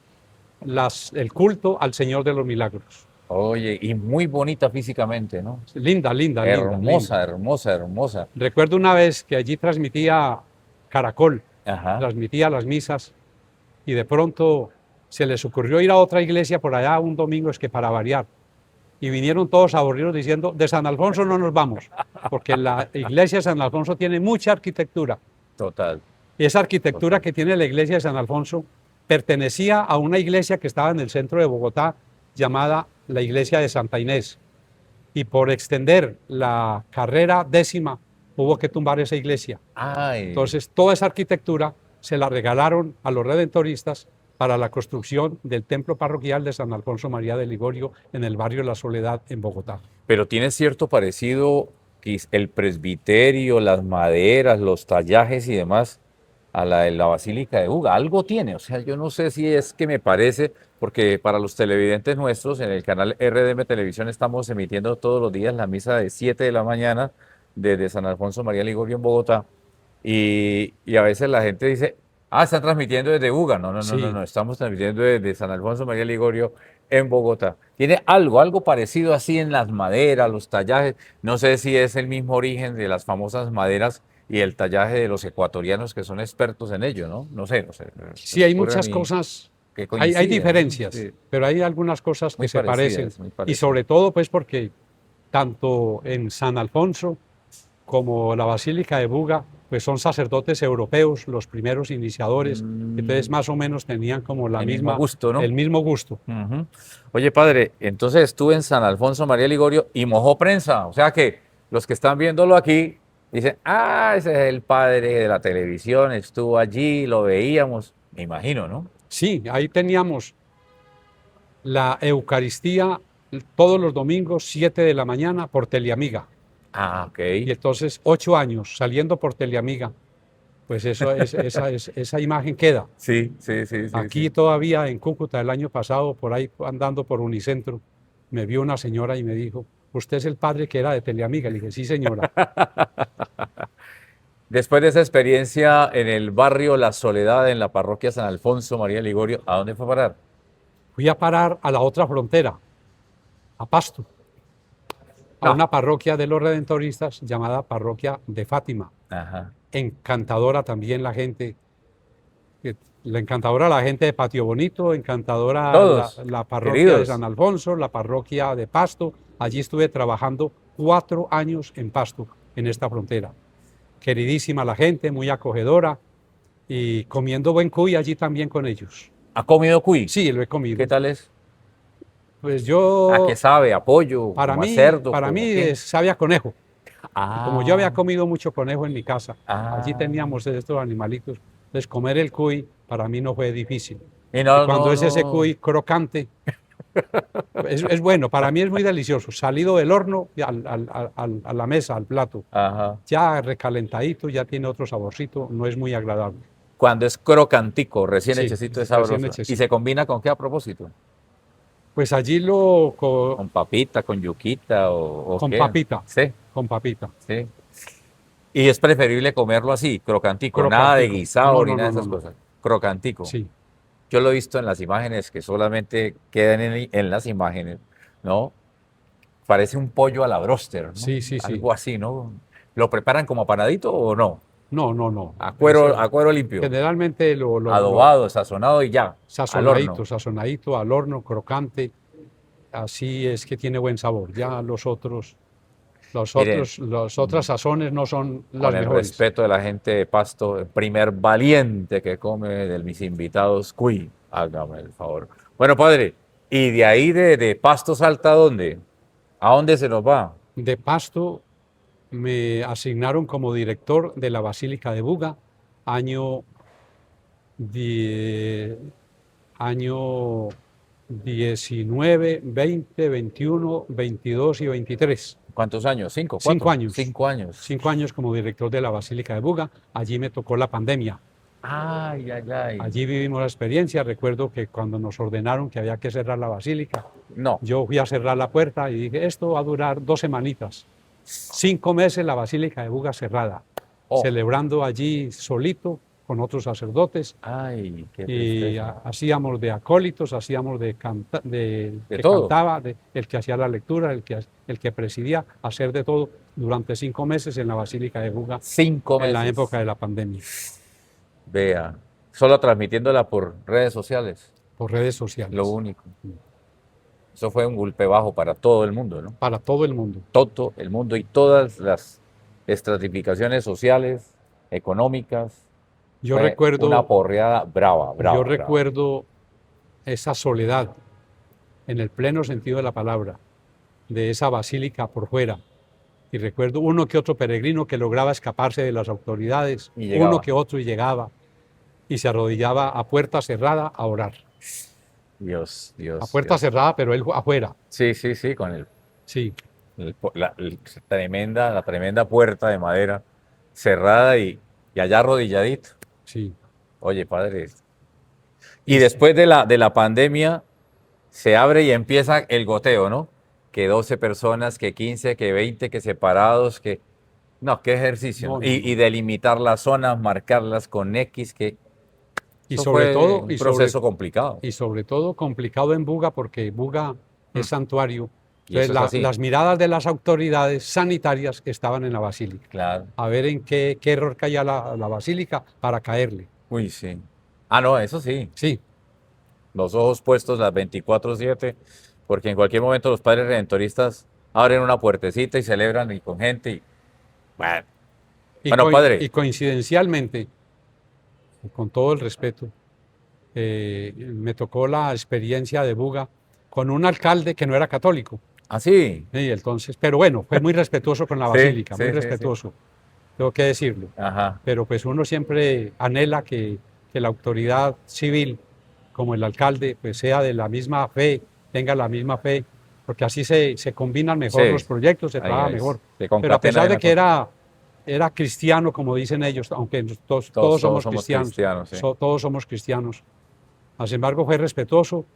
el culto al Señor de los Milagros. Oye, y muy bonita físicamente, ¿no? Linda, linda, linda, Hermosa, linda. hermosa, hermosa. Recuerdo una vez que allí transmitía Caracol, Ajá. transmitía las misas y de pronto se les ocurrió ir a otra iglesia por allá un domingo, es que para variar. Y vinieron todos aburridos diciendo, de San Alfonso no nos vamos, porque la iglesia de San Alfonso tiene mucha arquitectura. Total. Y esa arquitectura Total. que tiene la iglesia de San Alfonso pertenecía a una iglesia que estaba en el centro de Bogotá llamada la iglesia de Santa Inés. Y por extender la carrera 10ª hubo que tumbar esa iglesia. Ay. Entonces toda esa arquitectura se la regalaron a los redentoristas para la construcción del templo parroquial de San Alfonso María de Ligorio en el barrio La Soledad en Bogotá. Pero tiene cierto parecido el presbiterio, las maderas, los tallajes y demás a la de la Basílica de Buga. Algo tiene, o sea, yo no sé si es que me parece, porque para los televidentes nuestros en el canal RDM Televisión estamos emitiendo todos los días la misa de 7 de la mañana desde San Alfonso María Ligorio en Bogotá y a veces la gente dice, ah, están transmitiendo desde Buga. No, no, no, no, Sí, no, estamos transmitiendo desde San Alfonso María Ligorio en Bogotá. Tiene algo parecido así en las maderas, los tallajes. No sé si es el mismo origen de las famosas maderas y el tallaje de los ecuatorianos que son expertos en ello, ¿no? No sé, no sé. Se sí me hay ocurre a muchas mí cosas, que hay coinciden, ¿no? diferencias, Sí, pero hay algunas cosas que muy se parecen. parecidas, muy Y parecidas. sobre todo pues porque tanto en San Alfonso como la Basílica de Buga, pues son sacerdotes europeos, los primeros iniciadores, entonces más o menos tenían como la El mismo misma, gusto, ¿no? el mismo gusto. Ujú. Oye, padre, entonces estuve en San Alfonso María Ligorio y mojó prensa. O sea que los que están viéndolo aquí dicen, ah, ese es el padre de la televisión, estuvo allí, lo veíamos. Me imagino, ¿no? Sí, ahí teníamos la Eucaristía todos los domingos, 7 de la mañana, por Teleamiga. Ah, ok. Y entonces 8 años saliendo por Teleamiga, pues esa imagen queda. Sí, sí, sí, sí, Aquí sí. todavía en Cúcuta el año pasado, por ahí andando por Unicentro, me vio una señora y me dijo, ¿usted es el padre que era de Teleamiga? Le dije, sí señora. Después de esa experiencia en el barrio La Soledad, en la parroquia San Alfonso María Ligorio, ¿a dónde fue a parar? Fui a parar a la otra frontera, a Pasto, a No. una parroquia de los redentoristas llamada Parroquia de Fátima. Ajá. Encantadora también la gente, la encantadora la gente de Patio Bonito, encantadora Todos, la parroquia de queridos. San Alfonso, la parroquia de Pasto. Allí estuve trabajando 4 años en Pasto, en esta frontera. Queridísima la gente, muy acogedora y comiendo buen cuy allí también con ellos. ¿Ha comido cuy? Sí, lo he comido. ¿Qué tal es? Pues ¿A qué yo, sabe? ¿A pollo? para ¿Como a mí, cerdo? para mí ¿Como qué? sabe a conejo. Y como yo había Ah, comido mucho conejo en mi casa, allí ah. teníamos estos animalitos, entonces comer el cuy para mí no fue difícil. Y Y no, cuando no, es ese no. cuy crocante, es bueno, para mí es muy delicioso. Salido del horno y a la mesa, al plato, Ajá. ya recalentadito, ya tiene otro saborcito, no es muy agradable. Cuando es crocantico, recién Sí, hechecito es recién sabroso. ¿Y hechecito. se combina con qué a propósito? Pues allí ¿Con papita, con yuquita o con qué? papita, Sí, con papita, sí. Y es preferible comerlo así, crocantico, nada de crocantico. guisado No, ni no, nada no, de no, esas no. cosas. Crocantico. Sí, Yo lo he visto en las imágenes que solamente quedan en las imágenes, ¿no? Parece un pollo a la bróster, ¿no? sí, sí, sí. Algo así, ¿no? ¿Lo preparan como apanadito o no? No, no, no. A cuero limpio, Generalmente adobado, sazonado y ya, al horno. sazonadito, sazonadito al horno, crocante. Así es que tiene buen sabor. Ya Miren, las otras sazones no son las con el mejores. respeto de la gente de Pasto, el primer valiente que come de mis invitados, cuy. Hágame el favor. Bueno, padre, ¿y de ahí de Pasto Salta a dónde? ¿A dónde se nos va? De Pasto me asignaron como director de la Basílica de Buga, año, die- año 19, 20, 21, 22 y 23. ¿Cuántos años? ¿Cinco? Cinco ¿Cuatro? años. 5 años. 5 años como director de la Basílica de Buga. Allí me tocó la pandemia. Ay, ay, ay. Allí vivimos la experiencia. Recuerdo que cuando nos ordenaron que había que cerrar la basílica, No. yo fui a cerrar la puerta y dije, esto va a durar 2 semanitas. 5 meses la Basílica de Buga cerrada, Oh. celebrando allí solito con otros sacerdotes. Ay, qué Y tristeza. hacíamos de acólitos, hacíamos de, De que todo. cantaba, el que hacía la lectura, el que presidía, hacer de todo durante 5 meses en la Basílica de Buga 5 en la meses. época de la pandemia, Vea. Solo transmitiéndola por redes sociales. por redes sociales, Lo único. Eso fue un golpe bajo para todo el mundo, ¿no? para todo el mundo. Todo el mundo y todas las estratificaciones sociales, económicas. Yo Fue recuerdo, una porreada brava, brava. yo brava. recuerdo esa soledad, en el pleno sentido de la palabra, de esa basílica por fuera. Y recuerdo uno que otro peregrino que lograba escaparse de las autoridades, Y llegaba. uno que otro y llegaba y se arrodillaba a puerta cerrada a orar. Dios, Dios. A puerta Dios. cerrada, pero él afuera. Sí, sí, sí, con Sí, la tremenda puerta de madera cerrada y allá arrodilladito. sí. Oye, padre. Y después de la pandemia se abre y empieza el goteo, ¿no? Que 12 personas, que 15, que 20, que separados, que... No, qué ejercicio. No, ¿no? no, Y, no. y delimitar las zonas, marcarlas con X, que Y eso sobre fue todo, un proceso complicado. y sobre todo complicado en Buga porque Buga es santuario. Y eso Entonces es así. las miradas de las autoridades sanitarias estaban en la basílica, Claro. a ver en qué error caía la basílica para caerle. Uy, sí. Ah, no, eso sí. Sí, Los ojos puestos las 24/7, porque en cualquier momento los padres redentoristas abren una puertecita y celebran y con gente. Y, bueno, y, Bueno, padre. y coincidencialmente, con todo el respeto, me tocó la experiencia de Buga con un alcalde que no era católico. Así. Y entonces, pero bueno, fue muy respetuoso con la Sí, basílica, sí, muy sí, sí. respetuoso, tengo que decirlo. Ajá. Pero pues uno siempre anhela que la autoridad civil, como el alcalde, pues sea de la misma fe, tenga la misma fe, porque así se combinan mejor Sí. los proyectos, se Ahí trabaja es. mejor. Se Pero a concatena pesar bien de la que cosa. era cristiano, como dicen ellos, aunque todos Todos somos somos cristianos, cristianos, sí. todos somos cristianos. Sin embargo, fue respetuoso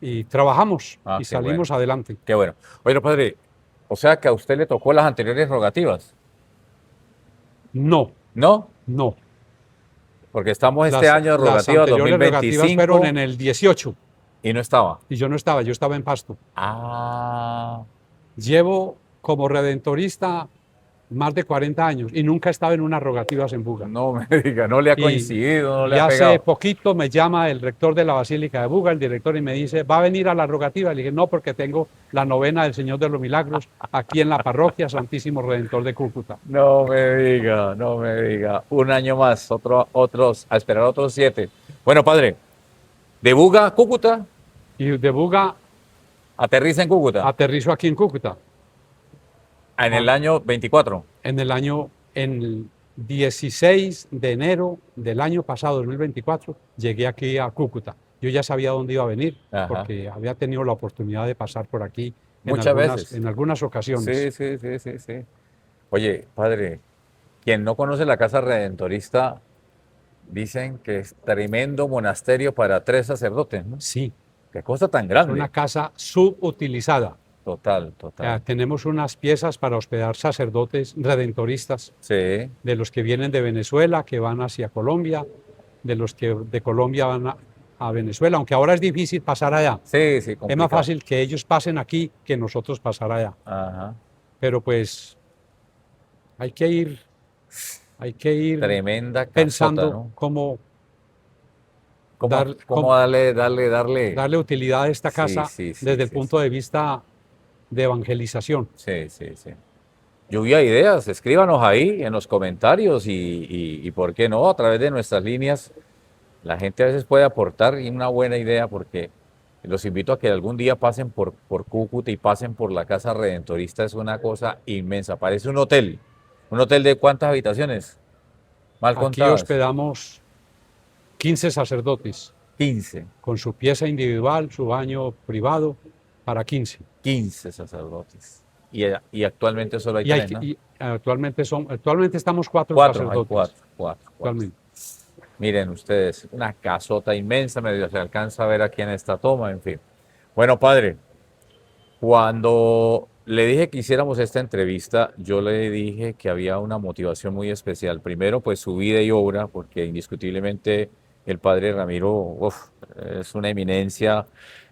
y trabajamos Ah, y qué salimos bueno. adelante. Qué bueno. Oye, padre, o sea que a usted le tocó las anteriores rogativas, No, ¿no? no. Porque estamos este año de Las rogativas anteriores rogativas fueron 2025 en el 18 y no estaba. y yo no estaba, yo estaba en Pasto. Ah, Llevo como redentorista más de 40 años y nunca he estado en unas rogativas en Buga. no me diga, no le ha Y, coincidido, no le y ha hace pegado. poquito me llama el rector de la Basílica de Buga, el director, y me dice, ¿va a venir a la rogativa? Le dije, no, porque tengo la novena del Señor de los Milagros aquí en la parroquia Santísimo Redentor de Cúcuta. No me diga, no me diga. Un año más, a esperar otros 7. Bueno, padre, de Buga, Cúcuta, Y de Buga aterriza en Cúcuta aterrizo aquí en Cúcuta en el año 24. en el 16 de enero del año pasado, 2024, llegué aquí a Cúcuta. Yo ya sabía dónde iba a venir, Ajá. porque había tenido la oportunidad de pasar por aquí Muchas veces. en algunas ocasiones. Sí. Oye, padre, quien no conoce la Casa Redentorista, dicen que es tremendo monasterio para 3 sacerdotes, ¿no? Sí, Qué cosa tan es grande. una casa subutilizada. Total, total. Tenemos unas piezas para hospedar sacerdotes redentoristas, Sí, de los que vienen de Venezuela, que van hacia Colombia, de los que de Colombia van a Venezuela, aunque ahora es difícil pasar allá. sí, Es más complicado. fácil que ellos pasen aquí que nosotros pasar allá. Ajá. Pero pues hay que ir Tremenda casota, pensando ¿no? cómo ¿Cómo darle? darle utilidad a esta Sí, casa sí, desde el sí, punto de vista de evangelización. Sí. Lluvia de ideas, escríbanos ahí en los comentarios y por qué no, a través de nuestras líneas La gente a veces puede aportar y una buena idea porque los invito a que algún día pasen por Cúcuta y pasen por la Casa Redentorista. Es una cosa inmensa, parece un hotel. ¿Un hotel de cuántas habitaciones? Mal Aquí contadas. hospedamos 15 sacerdotes 15, con su pieza individual, su baño privado para 15. 15 sacerdotes. Y actualmente solo hay Y, hay, tres, ¿no? y actualmente estamos 4 Cuatro, hay sacerdotes. cuatro. Actualmente. Miren ustedes, una casota inmensa, medio se alcanza a ver aquí en esta toma, en fin. Bueno, padre, cuando le dije que hiciéramos esta entrevista, yo le dije que había una motivación muy especial. Primero, pues su vida y obra, porque indiscutiblemente el padre Ramiro, uf, es una eminencia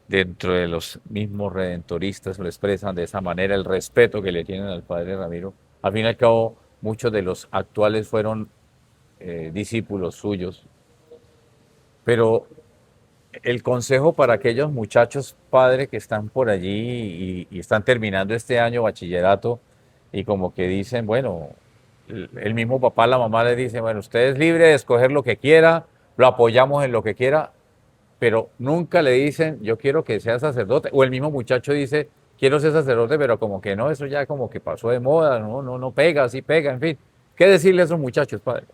dentro de los mismos redentoristas, lo expresan de esa manera, el respeto que le tienen al padre Ramiro. Al fin y al cabo, muchos de los actuales fueron discípulos suyos, pero el consejo para aquellos muchachos, padre, que están por allí y están terminando este año bachillerato y como que dicen, bueno, el mismo papá, la mamá le dice, bueno, usted es libre de escoger lo que quiera, lo apoyamos en lo que quiera, pero nunca le dicen, yo quiero que sea sacerdote, o el mismo muchacho dice, quiero ser sacerdote, pero como que no, eso ya como que pasó de moda, no pega, sí pega, en fin. ¿Qué decirle a esos muchachos, padre?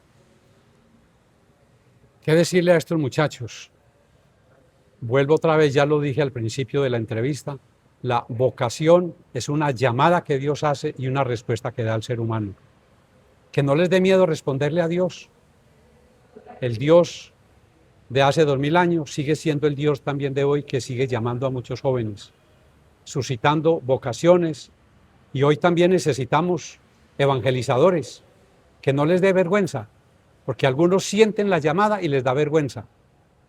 ¿Qué decirle a estos muchachos? Vuelvo otra vez, ya lo dije al principio de la entrevista, la vocación es una llamada que Dios hace y una respuesta que da al ser humano. Que no les dé miedo responderle a Dios. El Dios de hace 2000 años sigue siendo el Dios también de hoy, que sigue llamando a muchos jóvenes, suscitando vocaciones, y hoy también necesitamos evangelizadores, que no les dé vergüenza, porque algunos sienten la llamada y les da vergüenza.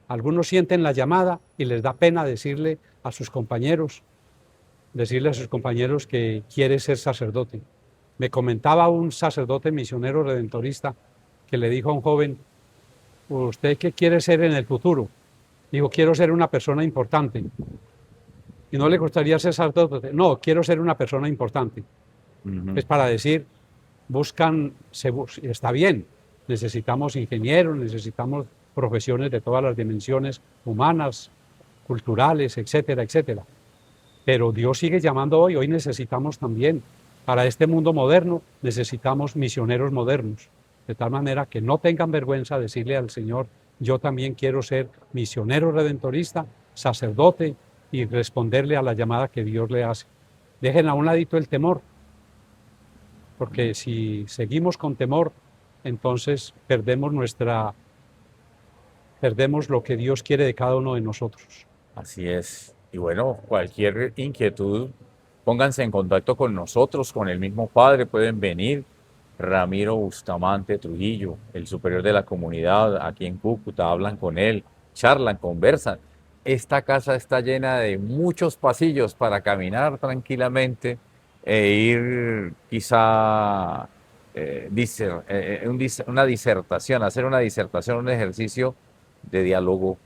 Algunos sienten la llamada y les da pena decirle a sus compañeros que quiere ser sacerdote. Me comentaba un sacerdote misionero redentorista que le dijo a un joven, ¿usted qué quiere ser en el futuro? Dijo, quiero ser una persona importante. ¿Y no le gustaría ser sacerdote? No, quiero ser una persona importante. Es para decir, está bien, necesitamos ingenieros, necesitamos profesiones de todas las dimensiones humanas, culturales, etcétera, etcétera. Pero Dios sigue llamando hoy necesitamos también, para este mundo moderno, necesitamos misioneros modernos, de tal manera que no tengan vergüenza de decirle al Señor, yo también quiero ser misionero redentorista, sacerdote, y responderle a la llamada que Dios le hace. Dejen a un ladito el temor, porque si seguimos con temor, entonces perdemos lo que Dios quiere de cada uno de nosotros. Así es. Y bueno, cualquier inquietud, pónganse en contacto con nosotros, con el mismo padre, pueden venir. Ramiro Bustamante Trujillo, el superior de la comunidad aquí en Cúcuta, hablan con él, charlan, conversan. Esta casa está llena de muchos pasillos para caminar tranquilamente e ir quizá una disertación, hacer una disertación, un ejercicio de diálogo,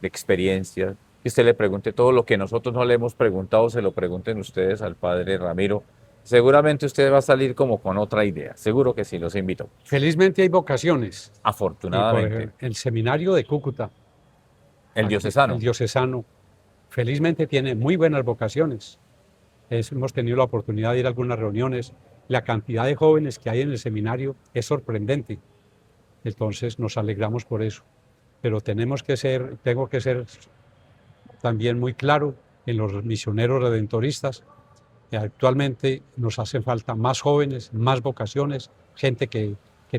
de experiencias, que usted le pregunte todo lo que nosotros no le hemos preguntado, se lo pregunten ustedes al padre Ramiro. Seguramente usted va a salir como con otra idea. Seguro que sí, los invito. Felizmente hay vocaciones. Y por Afortunadamente. el seminario de Cúcuta, El diocesano. el diocesano, felizmente tiene muy buenas vocaciones. Hemos tenido la oportunidad de ir a algunas reuniones. La cantidad de jóvenes que hay en el seminario es sorprendente. Entonces nos alegramos por eso. Pero tengo que ser también muy claro en los misioneros redentoristas. Actualmente nos hacen falta más jóvenes, más vocaciones, gente que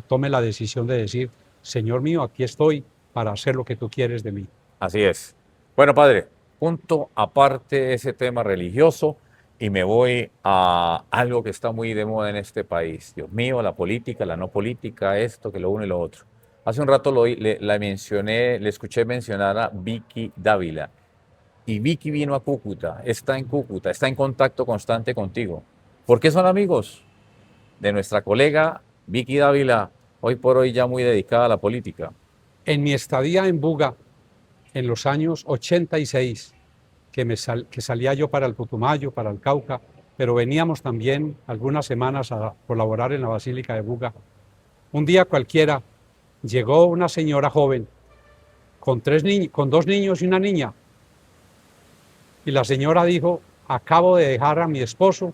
tome la decisión de decir, Señor mío, aquí estoy para hacer lo que tú quieres de mí. Así es. Bueno, padre, punto aparte ese tema religioso y me voy a algo que está muy de moda en este país. Dios mío, la política, la no política, esto, que lo uno y lo otro. Hace un rato la mencioné, le escuché mencionar a Vicky Dávila. Y Vicky vino a Cúcuta, está en contacto constante contigo. ¿Por qué son amigos? De nuestra colega Vicky Dávila, hoy por hoy ya muy dedicada a la política. En mi estadía en Buga, en los años 86, que salía yo para el Putumayo, para el Cauca, pero veníamos también algunas semanas a colaborar en la Basílica de Buga. Un día cualquiera llegó una señora joven con 2 niños y una niña. Y la señora dijo, acabo de dejar a mi esposo,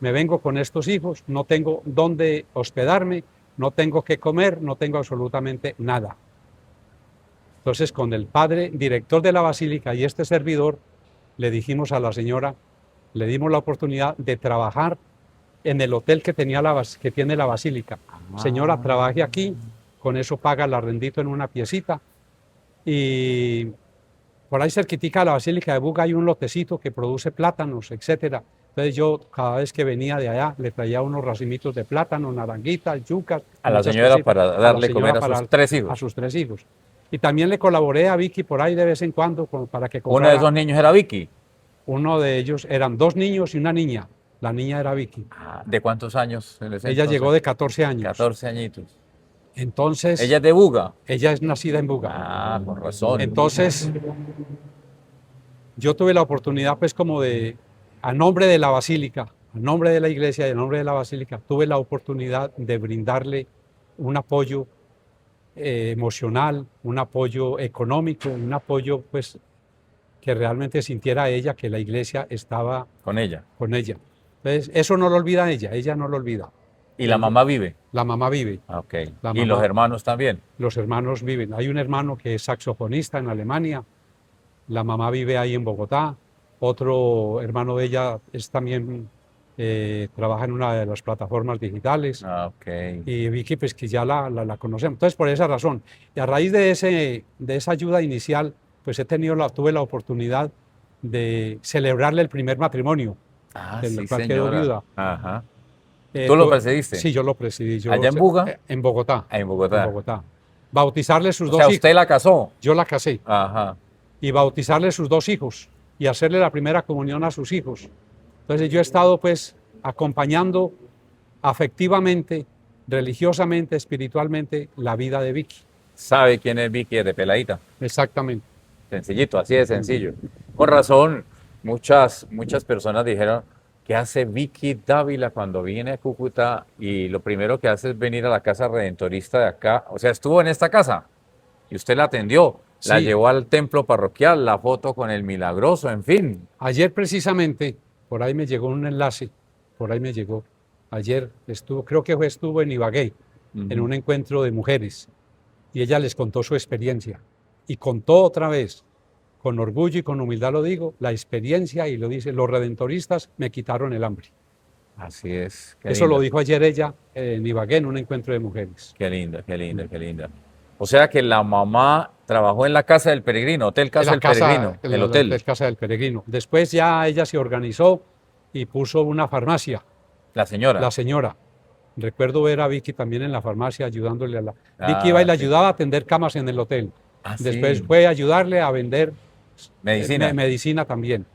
me vengo con estos hijos, no tengo dónde hospedarme, no tengo qué comer, no tengo absolutamente nada. Entonces, con el padre director de la basílica y este servidor, le dijimos a la señora, le dimos la oportunidad de trabajar en el hotel que tiene la basílica. Señora, trabaje aquí, con eso paga el arrendito en una piecita. Y por ahí cerquitica de la basílica de Buga hay un lotecito que produce plátanos, etcétera. Entonces yo cada vez que venía de allá le traía unos racimitos de plátano, naranjitas, yucas. A la muchas señora cositas, para darle comer a para- sus 3 hijos. A sus 3 hijos. Y también le colaboré a Vicky por ahí de vez en cuando para que Uno de comprara. esos niños era Vicky. Uno de ellos eran 2 niños y una niña. La niña era Vicky. ¿De cuántos años en ese Ella entonces? llegó de 14 años. 14 añitos. Entonces, ¿Ella es de Buga? ella es nacida en Buga. Ah, con razón. Entonces, yo tuve la oportunidad, pues, como de, a nombre de la basílica, a nombre de la iglesia y a nombre de la basílica, tuve la oportunidad de brindarle un apoyo emocional, un apoyo económico, un apoyo, pues, que realmente sintiera ella que la iglesia estaba Con ella. con ella. Entonces, eso no lo olvida ella no lo olvida. ¿Y la mamá vive? La mamá vive, Ah, ok. La ¿Y los mamá. hermanos también? los hermanos viven. Hay un hermano que es saxofonista en Alemania, la mamá vive ahí en Bogotá, otro hermano de ella es también, trabaja en una de las plataformas digitales, Ah, ok. y Vicky, pues que ya la conocemos. Entonces, por esa razón, y a raíz de esa ayuda inicial, pues tuve la oportunidad de celebrarle el primer matrimonio, Ah, del sí, cual quedó señora. viuda. Ajá. ¿Tú lo Tuve- presidiste? Sí, yo lo presidí. ¿Allá en Buga? En Bogotá. Ah, en Bogotá. En Bogotá. Bautizarle sus O 2 sea, hijos. ¿usted la casó? Yo la casé. Ajá. Y bautizarle sus 2 hijos y hacerle la primera comunión a sus hijos. Entonces yo he estado pues acompañando afectivamente, religiosamente, espiritualmente la vida de Vicky. ¿Sabe quién es Vicky de peladita? Exactamente. Sencillito, así de sencillo. Con razón, muchas personas dijeron, ¿qué hace Vicky Dávila cuando viene a Cúcuta? Y lo primero que hace es venir a la casa redentorista de acá. O sea, estuvo en esta casa y usted la atendió, la Sí. llevó al templo parroquial, la foto con el milagroso, en fin. Ayer precisamente, por ahí me llegó un enlace, por ahí me llegó. Ayer creo que estuvo en Ibagué, en un encuentro de mujeres, y ella les contó su experiencia. Y contó otra vez, con orgullo y con humildad lo digo, la experiencia, y lo dice, los redentoristas me quitaron el hambre. Así es. Qué Eso lo lindo. dijo ayer ella en Ibagué, en un encuentro de mujeres. Qué linda, qué linda, qué linda. O sea que la mamá trabajó en la Casa del Peregrino, Hotel Casa del Peregrino, el hotel. Casa del Peregrino. Después ya ella se organizó y puso una farmacia, La señora. la señora. Recuerdo ver a Vicky también en la farmacia ayudándole a la... Ah, Vicky iba y le sí. ayudaba a atender camas en el hotel. Ah, Después sí. fue a ayudarle a vender Medicina. medicina también.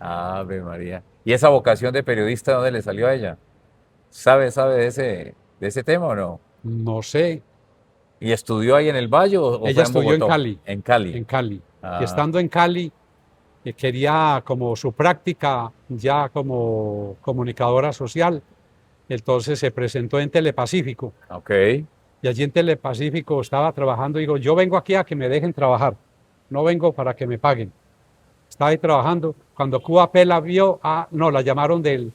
Ave María. ¿Y esa vocación de periodista dónde le salió a ella? ¿Sabe de ese tema o no? No sé, ¿Y estudió ahí en el Valle o ella fue en estudió en Bogotá? Cali. En Cali. En Cali. Ah. Y estando en Cali, quería como su práctica ya como comunicadora social. Entonces se presentó en Telepacífico. Ok. Y allí en Telepacífico estaba trabajando. Digo, yo vengo aquí a que me dejen trabajar. No vengo para que me paguen. Estaba ahí trabajando. Cuando QAP la vio, no, la llamaron del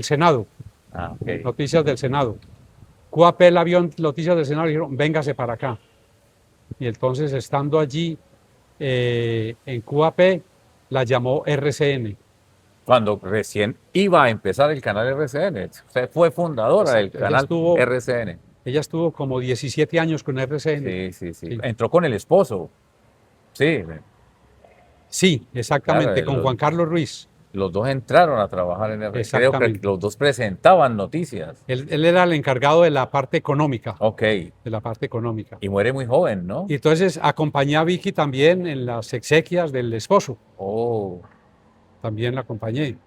Senado. Ah, ok. Noticias del Senado. QAP la vio en Noticias del Senado y dijeron, véngase para acá. Y entonces, estando allí en QAP, la llamó RCN. Cuando recién iba a empezar el canal RCN. Usted fue fundadora del Ella canal estuvo- RCN. Ella estuvo como 17 años con RCN. Sí, sí, sí. Sí. Entró con el esposo. Sí, Sí, exactamente, Claro, con Juan Carlos Ruiz. los dos entraron a trabajar en RCN. Creo que Exactamente. los dos presentaban noticias. Él era el encargado de la parte económica. Ok. De la parte económica. Y muere muy joven, ¿no? Y entonces acompañé a Vicky también en las exequias del esposo. Oh, También la acompañé.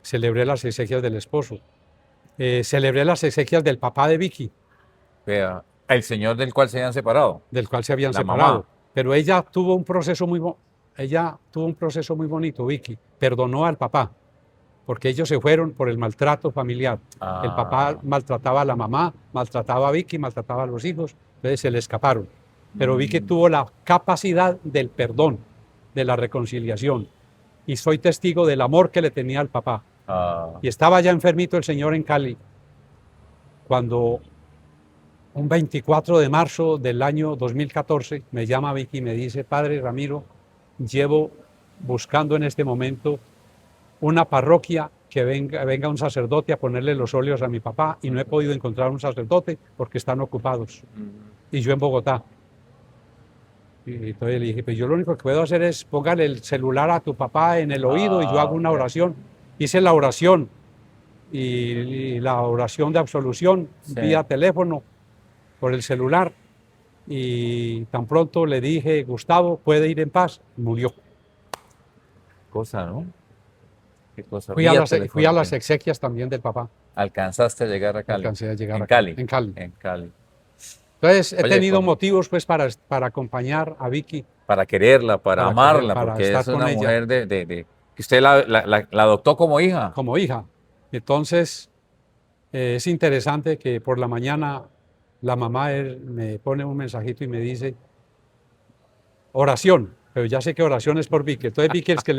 Celebré las exequias del esposo. Celebré las exequias del papá de Vicky, vea. El señor del cual se habían separado. del cual se habían La separado. mamá. Pero ella tuvo un proceso muy bonito, Vicky. Perdonó al papá, porque ellos se fueron por el maltrato familiar. Ah. El papá maltrataba a la mamá, maltrataba a Vicky, maltrataba a los hijos, entonces se le escaparon. pero vi que tuvo la capacidad del perdón, de la reconciliación, y soy testigo del amor que le tenía al papá. Y estaba ya enfermito el señor en Cali, cuando un 24 de marzo del año 2014 me llama Vicky y me dice: padre Ramiro, llevo buscando en este momento una parroquia que venga un sacerdote a ponerle los óleos a mi papá y no he podido encontrar un sacerdote porque están ocupados. Y yo en Bogotá. Y entonces le dije: pues yo lo único que puedo hacer es póngale el celular a tu papá en el oído y yo hago una oración. Hice la oración y la oración de absolución vía teléfono por el celular, y tan pronto le dije: Gustavo, puede ir en paz, murió. Cosa, ¿no? Qué cosa. Fui a las exequias también del papá. ¿Alcanzaste a llegar a Cali? Alcancé a llegar a Cali. En Cali. En Cali. Entonces he tenido motivos pues para acompañar a Vicky. Para quererla, para amarla, para porque estar es con una ella. mujer que usted la adoptó como hija. Como hija. Entonces es interesante que por la mañana la mamá me pone un mensajito y me dice: oración, pero ya sé que oración es por Vicky. Entonces Vicky es que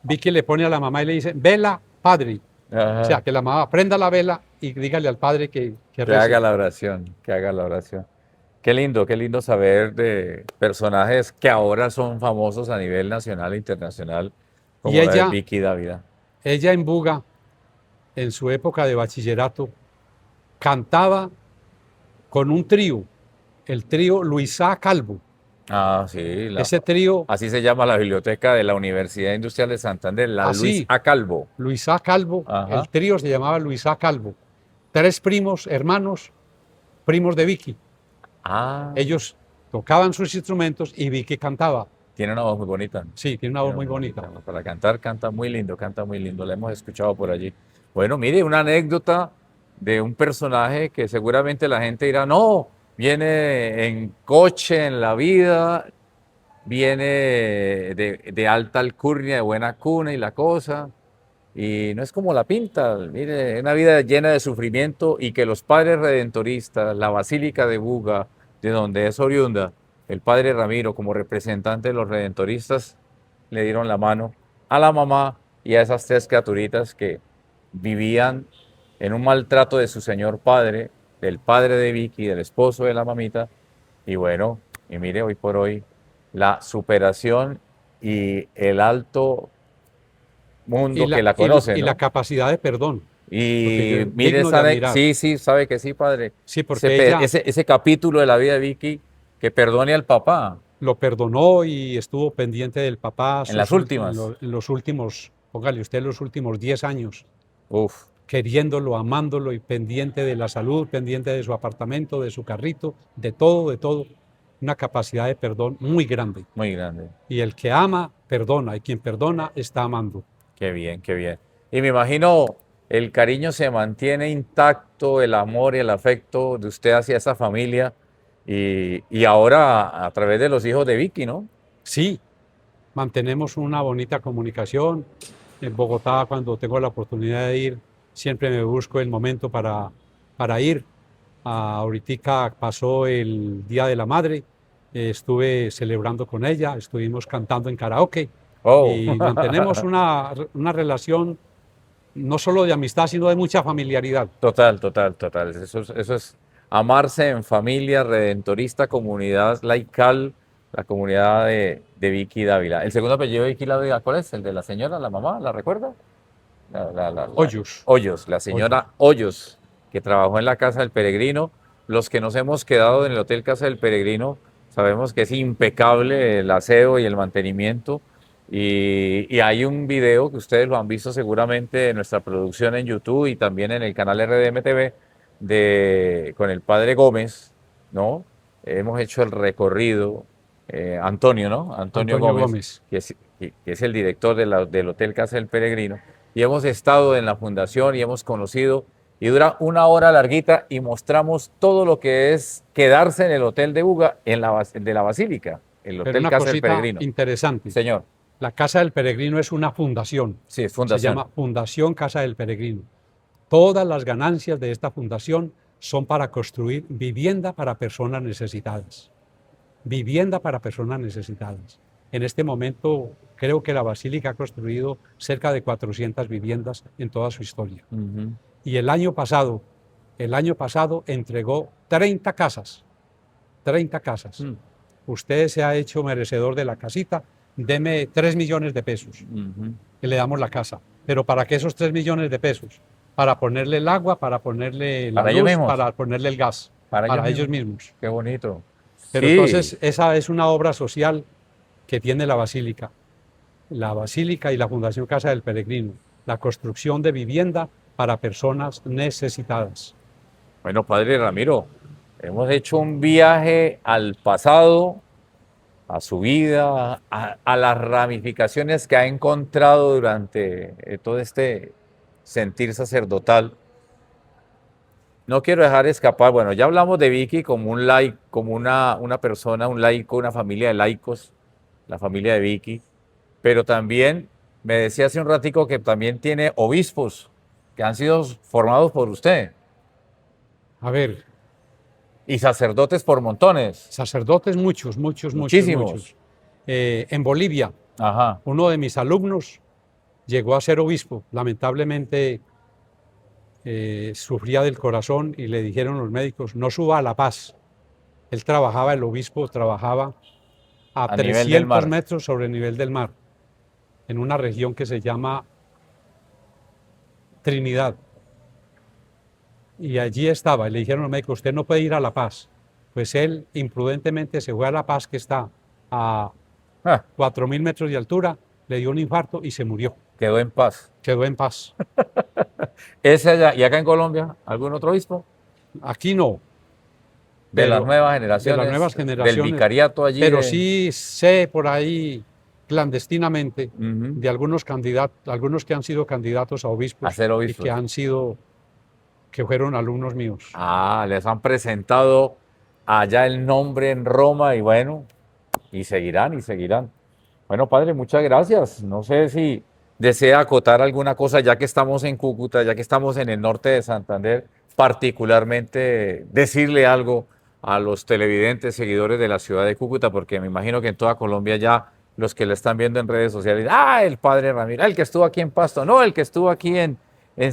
Vicky le pone a la mamá y le dice: vela, padre. Ajá. O sea, que la mamá prenda la vela y dígale al padre que haga la oración, que haga la oración. Qué lindo saber de personajes que ahora son famosos a nivel nacional e internacional, como la de Vicky Dávila. Ella en Buga, en su época de bachillerato, cantaba con un trío, el trío Luisa Calvo. Ah, sí. Ese trío. Así se llama la biblioteca de la Universidad Industrial de Santander, la Luis A. Calvo. Luis A. Calvo. Ajá. El trío se llamaba Luis A. Calvo. 3 primos, hermanos, primos de Vicky. Ellos tocaban sus instrumentos y Vicky cantaba. Tiene una voz muy bonita. Sí, tiene una voz muy bonita. Para cantar, canta muy lindo, la hemos escuchado por allí. Bueno, mire, una anécdota de un personaje que seguramente la gente dirá: no, viene en coche en la vida, viene de alta alcurnia, de buena cuna y la cosa, y no es como la pinta. Mire, una vida llena de sufrimiento, y que los padres redentoristas, la Basílica de Buga, de donde es oriunda, el padre Ramiro, como representante de los redentoristas, le dieron la mano a la mamá y a esas 3 criaturitas que vivían en un maltrato de su señor padre, del padre de Vicky, del esposo de la mamita. Y bueno, y mire, hoy por hoy, la superación y el alto mundo que la conoce, ¿no? Y la capacidad de perdón. Y mire, sabe que sí, padre. Sí, porque ese capítulo de la vida de Vicky, que perdone al papá. Lo perdonó y estuvo pendiente del papá. En las últimas. En los últimos, póngale usted, los últimos 10 años. Uf. Queriéndolo, amándolo y pendiente de la salud, pendiente de su apartamento, de su carrito, de todo, de todo. Una capacidad de perdón muy grande. Muy grande. Y el que ama, perdona, y quien perdona, está amando. Qué bien, qué bien. Y me imagino el cariño se mantiene intacto, el amor y el afecto de usted hacia esa familia, y ahora a través de los hijos de Vicky, ¿no? Sí, mantenemos una bonita comunicación. En Bogotá, cuando tengo la oportunidad de ir, siempre me busco el momento para ir. Ahorita pasó el Día de la Madre, estuve celebrando con ella, estuvimos cantando en karaoke. Y mantenemos una relación no solo de amistad, sino de mucha familiaridad. Total. Eso es amarse en familia, redentorista, comunidad laical, la comunidad de Vicky Dávila. ¿El segundo apellido de Vicky Dávila cuál es? ¿El de la señora, la mamá? ¿La recuerda? Hoyos. Hoyos, la señora Hoyos, que trabajó en la Casa del Peregrino. Los que nos hemos quedado en el Hotel Casa del Peregrino sabemos que es impecable el aseo y el mantenimiento. Y hay un video que ustedes lo han visto seguramente en nuestra producción en YouTube y también en el canal RDM TV con el padre Gómez, ¿no? Hemos hecho el recorrido, Antonio, ¿no? Antonio Gómez. Que es el director del Hotel Casa del Peregrino, y hemos estado en la fundación y hemos conocido, y dura 1 hora larguita, y mostramos todo lo que es quedarse en el Hotel de Buga, de la Basílica, el Hotel Casa del Peregrino. Interesante. Señor. La Casa del Peregrino es una fundación. Sí, es fundación. Se llama Fundación Casa del Peregrino. Todas las ganancias de esta fundación son para construir vivienda para personas necesitadas. vivienda para personas necesitadas. En este momento creo que la Basílica ha construido cerca de 400 viviendas en toda su historia. Y el año pasado entregó 30 casas. 30 casas. Usted se ha hecho merecedor de la casita, deme 3 millones de pesos y le damos la casa. Pero ¿para qué esos 3 millones de pesos? Para ponerle el agua, para ponerle la luz, para ponerle el gas, para ellos mismos. Qué bonito. Pero entonces esa es una obra social que tiene la Basílica y la Fundación Casa del Peregrino, la construcción de vivienda para personas necesitadas. Bueno, Padre Ramiro, hemos hecho un viaje al pasado, a su vida, a las ramificaciones que ha encontrado durante todo este sentir sacerdotal. No quiero dejar escapar, bueno, ya hablamos de Vicky como un laico, como una persona, un laico, una familia de laicos, la familia de Vicky, pero también me decía hace un ratico que también tiene obispos que han sido formados por usted. A ver. Y sacerdotes por montones. Sacerdotes muchísimos. En Bolivia, uno de mis alumnos llegó a ser obispo. Lamentablemente sufría del corazón y le dijeron los médicos, no suba a La Paz. Él trabajaba, el obispo trabajaba a 300 metros sobre el nivel del mar, en una región que se llama Trinidad. Y allí estaba, y le dijeron al médico, usted no puede ir a La Paz. Pues él imprudentemente se fue a La Paz, que está a 4.000 metros de altura, le dio un infarto y se murió. Quedó en paz. Quedó en paz. ¿Ese allá? ¿Y acá en Colombia? ¿Algún otro obispo? Aquí no. De las nuevas generaciones. De las nuevas generaciones. Del vicariato allí. Pero sí sé por ahí clandestinamente de algunos candidatos, algunos que han sido candidatos a obispos. A ser obispos. Y que fueron alumnos míos. Les han presentado allá el nombre en Roma y bueno, y seguirán. Bueno, padre, muchas gracias. No sé si desea acotar alguna cosa ya que estamos en Cúcuta, ya que estamos en el norte de Santander, particularmente decirle algo a los televidentes, seguidores de la ciudad de Cúcuta, porque me imagino que en toda Colombia ya los que lo están viendo en redes sociales, el padre Ramiro, el que estuvo aquí en Pasto, no, el que estuvo aquí en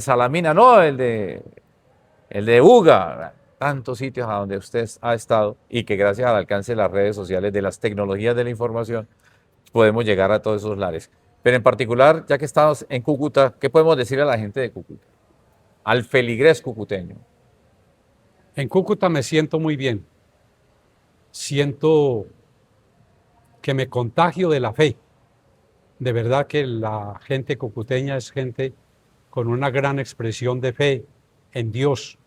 Salamina, no, el de Uga, tantos sitios a donde usted ha estado y que gracias al alcance de las redes sociales, de las tecnologías de la información, podemos llegar a todos esos lares. Pero en particular, ya que estamos en Cúcuta, ¿qué podemos decir a la gente de Cúcuta? Al feligrés cucuteño. En Cúcuta me siento muy bien. Siento que me contagio de la fe. De verdad que la gente cucuteña es gente con una gran expresión de fe en Dios,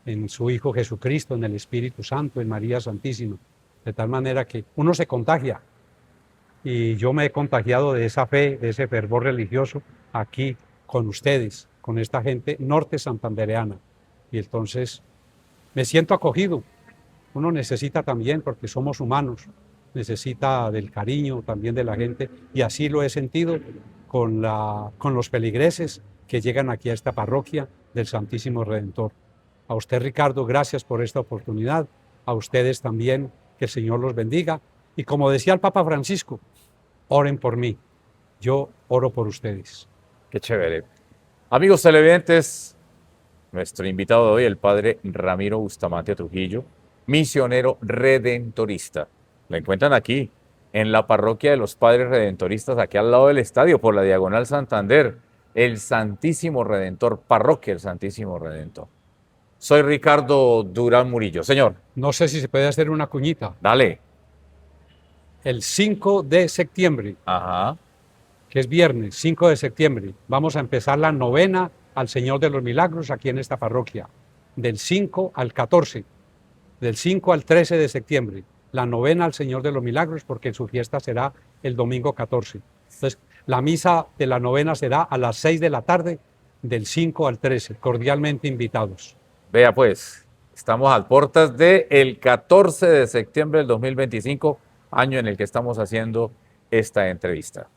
en su Hijo Jesucristo, en el Espíritu Santo, en María Santísima. De tal manera que uno se contagia. Y yo me he contagiado de esa fe, de ese fervor religioso aquí con ustedes, con esta gente norte santandereana. Y entonces me siento acogido. Uno necesita también, porque somos humanos, necesita del cariño también de la gente, y así lo he sentido con los feligreses que llegan aquí a esta parroquia del Santísimo Redentor. A usted, Ricardo, gracias por esta oportunidad. A ustedes también, que el Señor los bendiga. Y como decía el Papa Francisco, oren por mí. Yo oro por ustedes. Qué chévere. Amigos televidentes, nuestro invitado de hoy, el padre Ramiro Bustamante Trujillo, misionero redentorista. Lo encuentran aquí, en la parroquia de los Padres Redentoristas, aquí al lado del estadio, por la Diagonal Santander, el Santísimo Redentor, parroquia del Santísimo Redentor. Soy Ricardo Durán Murillo. Señor. No sé si se puede hacer una cuñita. Dale. El 5 de septiembre, que es viernes, 5 de septiembre, vamos a empezar la novena al Señor de los Milagros aquí en esta parroquia, del 5 al 14, del 5 al 13 de septiembre, la novena al Señor de los Milagros, porque su fiesta será el domingo 14. Entonces, la misa de la novena será a las 6 de la tarde, del 5 al 13, cordialmente invitados. Vea pues, estamos a puertas del 14 de septiembre del 2025, año en el que estamos haciendo esta entrevista.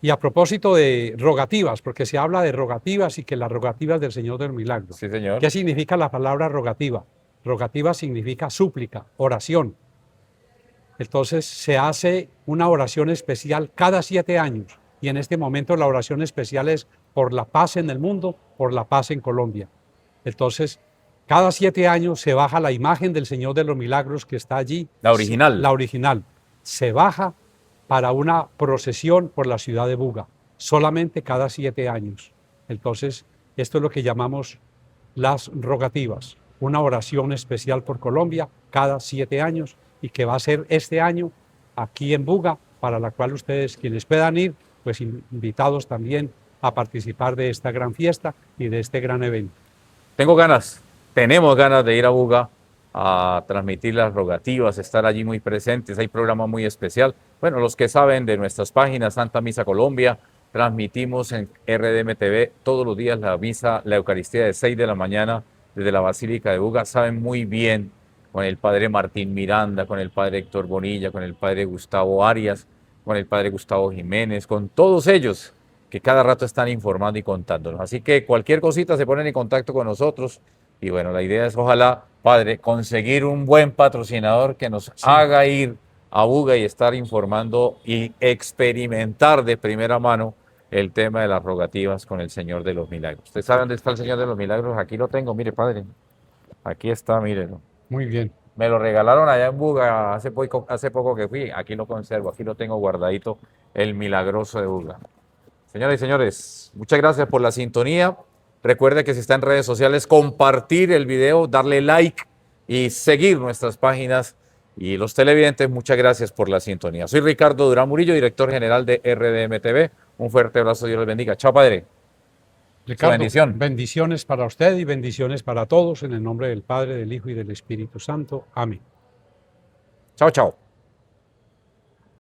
Y a propósito de rogativas, porque se habla de rogativas y que las rogativas del Señor de los Milagros. Sí, señor. ¿Qué significa la palabra rogativa? Rogativa significa súplica, oración. Entonces se hace una oración especial cada 7 años y en este momento la oración especial es por la paz en el mundo, por la paz en Colombia. Entonces, cada 7 años se baja la imagen del Señor de los Milagros que está allí. La original. La original. Se baja para una procesión por la ciudad de Buga, solamente cada 7 años. Entonces, esto es lo que llamamos las rogativas, una oración especial por Colombia cada 7 años y que va a ser este año aquí en Buga, para la cual ustedes, quienes puedan ir, pues invitados también a participar de esta gran fiesta y de este gran evento. Tenemos ganas de ir a Buga a transmitir las rogativas, estar allí muy presentes. Hay programa muy especial. Bueno, los que saben de nuestras páginas, Santa Misa Colombia, transmitimos en RDM TV todos los días la misa, la Eucaristía de 6 de la mañana desde la Basílica de Buga. Saben muy bien con el padre Martín Miranda, con el padre Héctor Bonilla, con el padre Gustavo Arias, con el padre Gustavo Jiménez, con todos ellos que cada rato están informando y contándonos. Así que cualquier cosita se ponen en contacto con nosotros. Y bueno, la idea es, ojalá, padre, conseguir un buen patrocinador que nos haga ir a Buga y estar informando y experimentar de primera mano el tema de las rogativas con el Señor de los Milagros. ¿Usted sabe dónde está el Señor de los Milagros? Aquí lo tengo, mire, padre. Aquí está, mírenlo. Muy bien. Me lo regalaron allá en Buga hace poco que fui. Aquí lo conservo, aquí lo tengo guardadito, el Milagroso de Buga. Señoras y señores, muchas gracias por la sintonía. Recuerde que si está en redes sociales, compartir el video, darle like y seguir nuestras páginas. Y los televidentes, muchas gracias por la sintonía. Soy Ricardo Durán Murillo, director general de RDM TV. Un fuerte abrazo, Dios les bendiga. Chao, padre. Ricardo, bendición. Bendiciones para usted y bendiciones para todos en el nombre del Padre, del Hijo y del Espíritu Santo. Amén. Chao, chao.